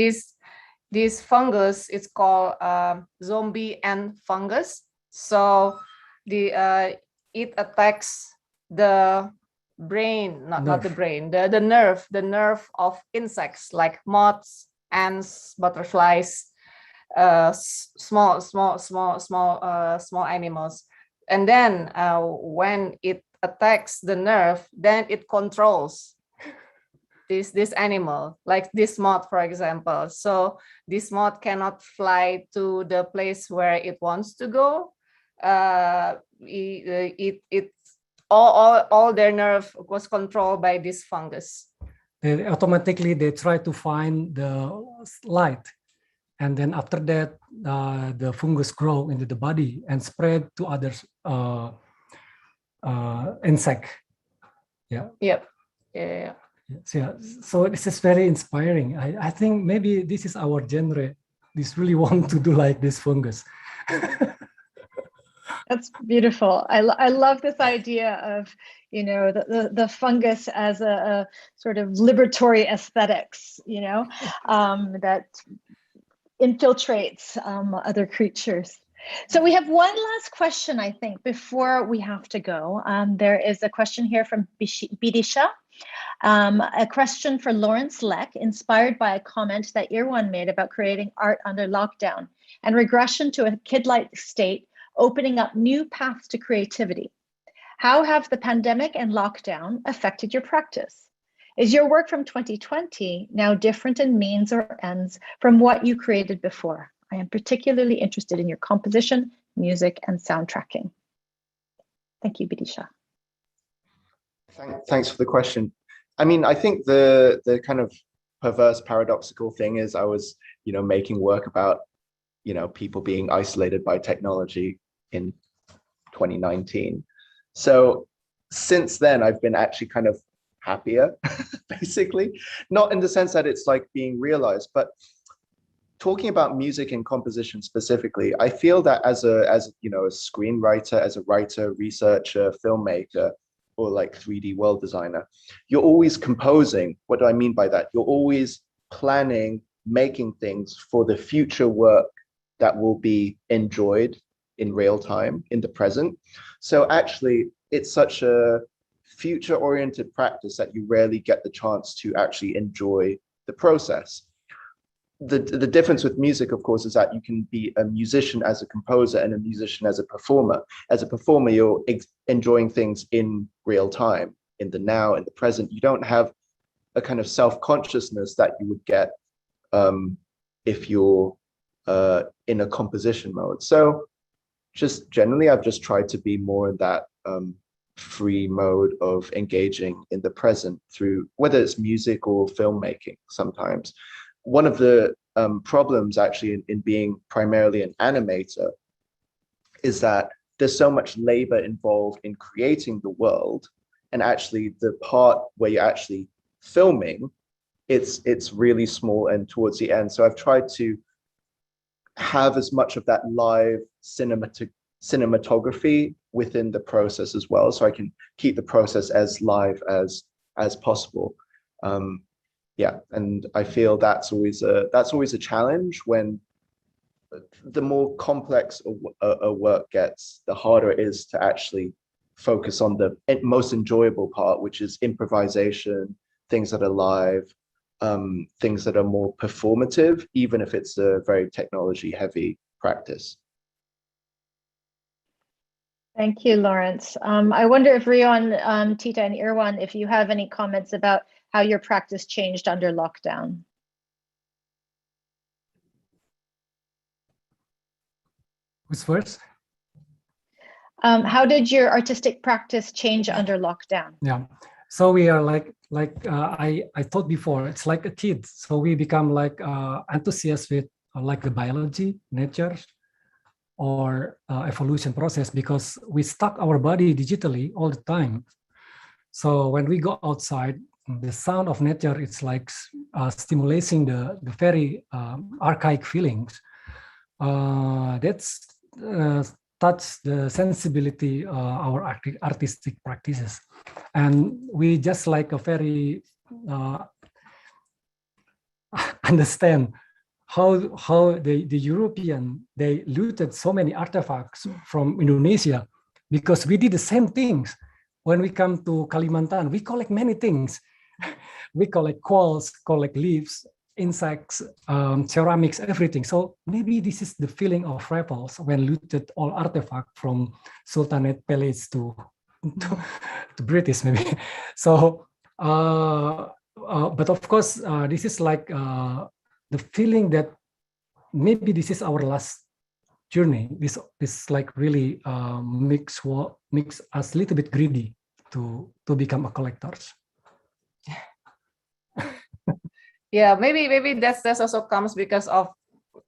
this fungus is called zombie ant fungus. So it attacks the brain, not the brain, the nerve of insects like moths, ants, butterflies, small animals. And then when it attacks the nerve, then it controls this animal, like this moth, for example. So this moth cannot fly to the place where it wants to go. All their nerve was controlled by this fungus. They automatically try to find the light, and then after that the fungus grow into the body and spread to other insect. Yeah. Yep. Yeah. So this is very inspiring. I think maybe this is our genre. This really want to do like this fungus. That's beautiful. I love this idea of, you know, the fungus as a sort of liberatory aesthetics, you know, that infiltrates other creatures. So we have one last question, I think, before we have to go. There is a question here from Bidisha. A question for Lawrence Lek, inspired by a comment that Irwan made about creating art under lockdown and regression to a kid-like state, opening up new paths to creativity. How have the pandemic and lockdown affected your practice? Is your work from 2020 now different in means or ends from what you created before? I am particularly interested in your composition, music, and soundtracking. Thank you, Bidisha. Thanks for the question. I mean, I think the kind of perverse, paradoxical thing is I was, you know, making work about, you know, people being isolated by technology in 2019. So since then, I've been actually kind of happier, basically, not in the sense that it's like being realized, but talking about music and composition specifically, I feel that as you know, a screenwriter, as a writer, researcher, filmmaker, or like 3D world designer, you're always composing. What do I mean by that? You're always planning, making things for the future work that will be enjoyed in real time, in the present. So actually, it's such a future-oriented practice that you rarely get the chance to actually enjoy the process. The difference with music, of course, is that you can be a musician as a composer and a musician as a performer. As a performer, you're enjoying things in real time, in the now, in the present. You don't have a kind of self-consciousness that you would get if you're in a composition mode. So just generally, I've just tried to be more in that free mode of engaging in the present through whether it's music or filmmaking sometimes. One of the problems actually in being primarily an animator is that there's so much labor involved in creating the world, and actually the part where you're actually filming, it's really small and towards the end. So I've tried to have as much of that live cinematography within the process as well, so I can keep the process as live as possible. Yeah, and I feel that's always a challenge. When the more complex a work gets, the harder it is to actually focus on the most enjoyable part, which is improvisation, things that are live, things that are more performative, even if it's a very technology heavy practice. Thank you, Lawrence. I wonder if Rui An, Tita, and Irwan, if you have any comments about how your practice changed under lockdown. Who's first? How did your artistic practice change under lockdown? Yeah, so we are like I thought before, it's like a kid. So we become like enthusiasts with like the biology, nature, or evolution process, because we stuck our body digitally all the time. So when we go outside, the sound of nature, it's like stimulating the very archaic feelings. That's touch the sensibility our artistic practices, and we just like a very understand how the European, they looted so many artifacts from Indonesia, because we did the same things. When we come to Kalimantan, we collect many things. We collect quartz, collect leaves, insects, ceramics, everything. So maybe this is the feeling of rebels when looted all artifacts from Sultanate Palace to British, maybe. So, but of course, this is like the feeling that maybe this is our last journey. This like really makes us a little bit greedy to become a collectors. Yeah, maybe that's also comes because of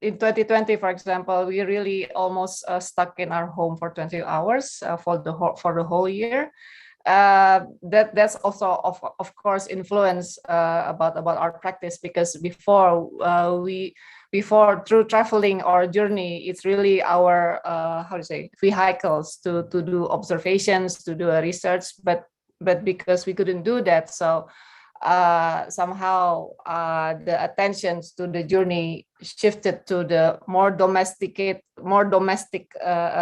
in 2020, for example, we really almost stuck in our home for 20 hours for the whole year. That's also of course influence about our practice, because before through traveling or journey, it's really our vehicles to do observations, to do a research, but because we couldn't do that, so somehow the attention to the journey shifted to the more domestic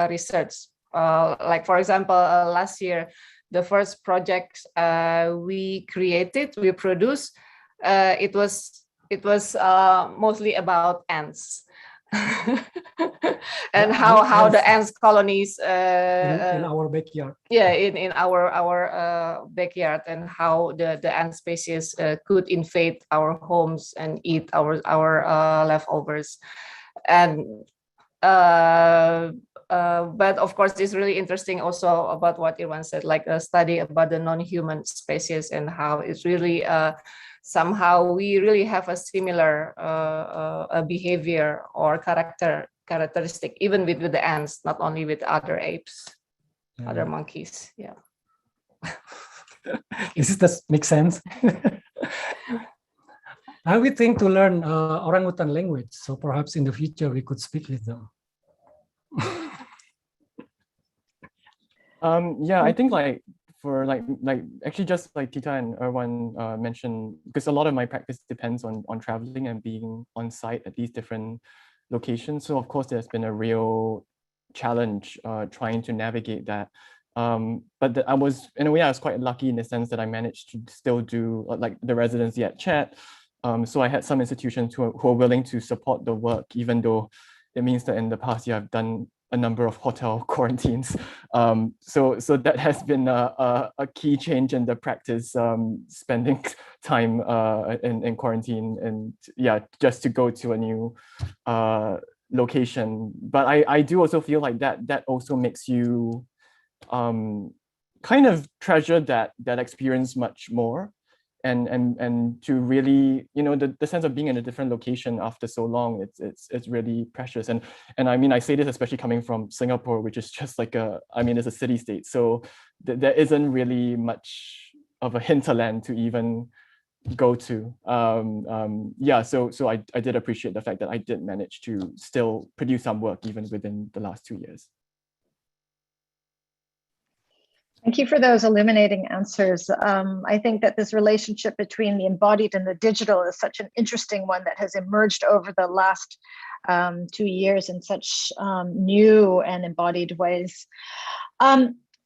research. Like for example, last year, the first project we produced, it was mostly about ants. And how the ants colonies in our backyard. Yeah, in our backyard, and how the ant species could invade our homes and eat our leftovers. And but of course, it's really interesting also about what Irwan said, like a study about the non-human species and how it's really somehow we really have a similar behavior or characteristic, even with the ants, not only with other apes, other monkeys. Yeah. Does this make sense? I would think to learn orangutan language, so perhaps in the future we could speak with them. Yeah, I think for actually just like Tita and Irwan mentioned, because a lot of my practice depends on traveling and being on site at these different locations. So of course there's been a real challenge trying to navigate that. But I was quite lucky in the sense that I managed to still do like the residency at Chet. So I had some institutions who are willing to support the work, even though it means that in the past year I've done a number of hotel quarantines. So that has been a key change in the practice, spending time in quarantine, and yeah, just to go to a new location. But I do also feel like that also makes you kind of treasure that experience much more. and to really, you know, the sense of being in a different location after so long, it's really precious. And I mean, I say this especially coming from Singapore, which is just like it's a city state. So there isn't really much of a hinterland to even go to. So I did appreciate the fact that I did manage to still produce some work even within the last 2 years. Thank you for those illuminating answers. I think that this relationship between the embodied and the digital is such an interesting one that has emerged over the last 2 years in such new and embodied ways.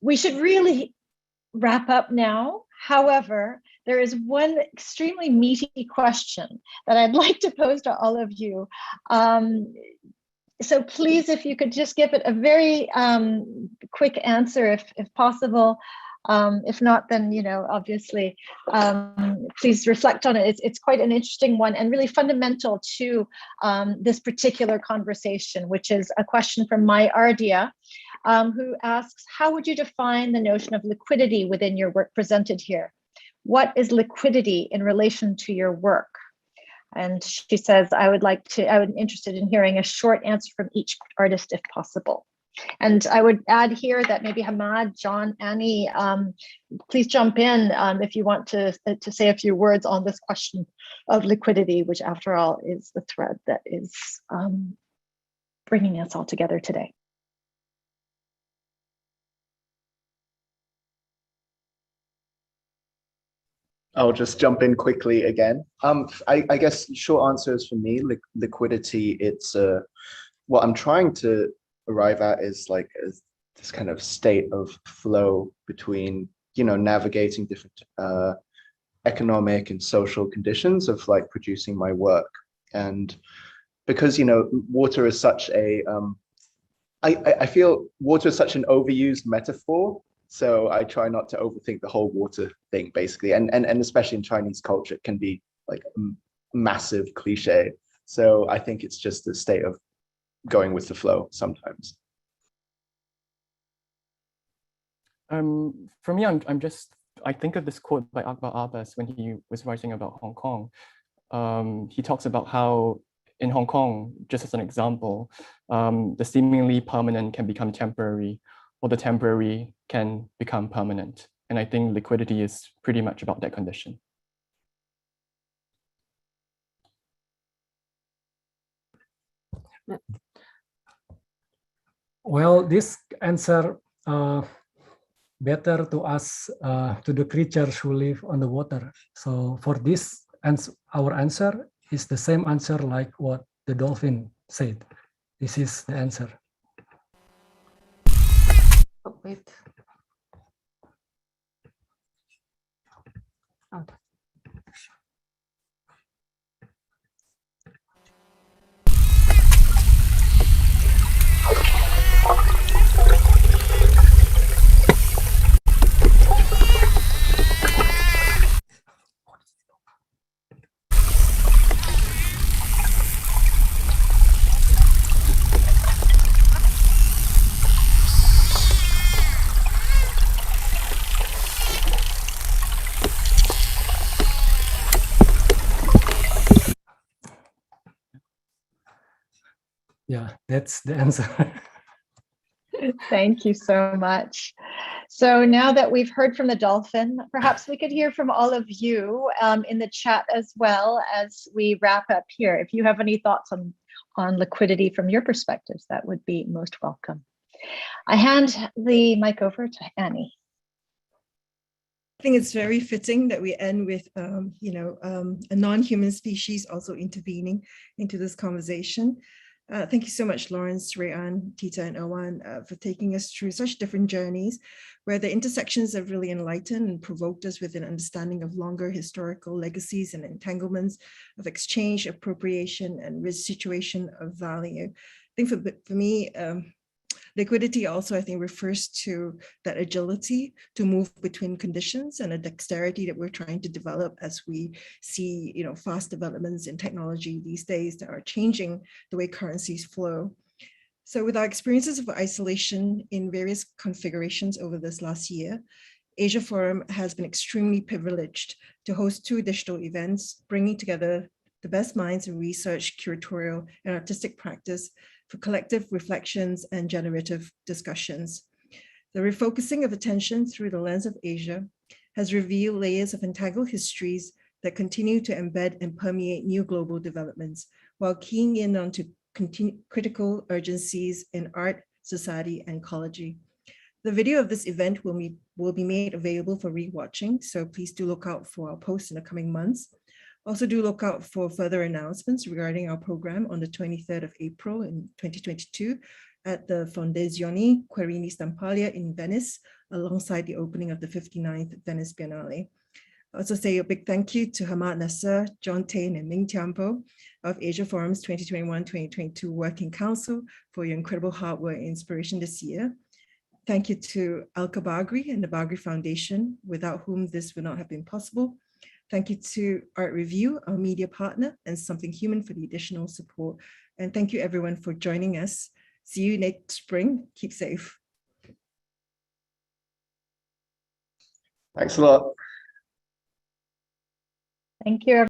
We should really wrap up now. However, there is one extremely meaty question that I'd like to pose to all of you. So please, if you could just give it a very quick answer, if possible. If not, then, you know, obviously, please reflect on it. It's quite an interesting one and really fundamental to this particular conversation, which is a question from Mai Ardia, who asks, how would you define the notion of liquidity within your work presented here? What is liquidity in relation to your work? And she says, I would be interested in hearing a short answer from each artist if possible. And I would add here that maybe Hammad, John, Annie, please jump in if you want to say a few words on this question of liquidity, which after all is the thread that is bringing us all together today. I'll just jump in quickly again. I guess short answers for me, liquidity, it's what I'm trying to arrive at is like this kind of state of flow between, you know, navigating different economic and social conditions of like producing my work. And because, you know, water is such a, I feel water is such an overused metaphor. So I try not to overthink the whole water thing, basically. And especially in Chinese culture, it can be like a massive cliche. So I think it's just a state of going with the flow sometimes. For me, I think of this quote by Akbar Abbas when he was writing about Hong Kong. He talks about how in Hong Kong, just as an example, the seemingly permanent can become temporary, or the temporary can become permanent. And I think liquidity is pretty much about that condition. Well, this answer better to us, to the creatures who live on the water. So for this, our answer is the same answer like what the dolphin said. This is the answer. Oh, wait. Okay. Yeah, that's the answer. Thank you so much. So now that we've heard from the dolphin, perhaps we could hear from all of you in the chat as well as we wrap up here. If you have any thoughts on liquidity from your perspectives, that would be most welcome. I hand the mic over to Annie. I think it's very fitting that we end with, a non-human species also intervening into this conversation. Thank you so much, Lawrence, Rui An, Tita, and Irwan, for taking us through such different journeys where the intersections have really enlightened and provoked us with an understanding of longer historical legacies and entanglements of exchange, appropriation, and restitution of value. I think for me, liquidity also, I think, refers to that agility to move between conditions and a dexterity that we're trying to develop as we see, fast developments in technology these days that are changing the way currencies flow. So with our experiences of isolation in various configurations over this last year, Asia Forum has been extremely privileged to host 2 digital events, bringing together the best minds in research, curatorial, and artistic practice for collective reflections and generative discussions. The refocusing of attention through the lens of Asia has revealed layers of entangled histories that continue to embed and permeate new global developments, while keying in onto critical urgencies in art, society, and ecology. The video of this event will be made available for rewatching, so please do look out for our posts in the coming months. Also do look out for further announcements regarding our program on the 23rd of April in 2022 at the Fondazione Querini Stampaglia in Venice, alongside the opening of the 59th Venice Biennale. I also say a big thank you to Hammad Nasar, Tain, and Ming Tiampo of Asia Forum's 2021-2022 Working Council for your incredible hard work and inspiration this year. Thank you to Alka Bagri and the Bagri Foundation, without whom this would not have been possible. Thank you to Art Review, our media partner, and Something Human for the additional support. And thank you everyone for joining us. See you next spring. Keep safe. Thanks a lot. Thank you.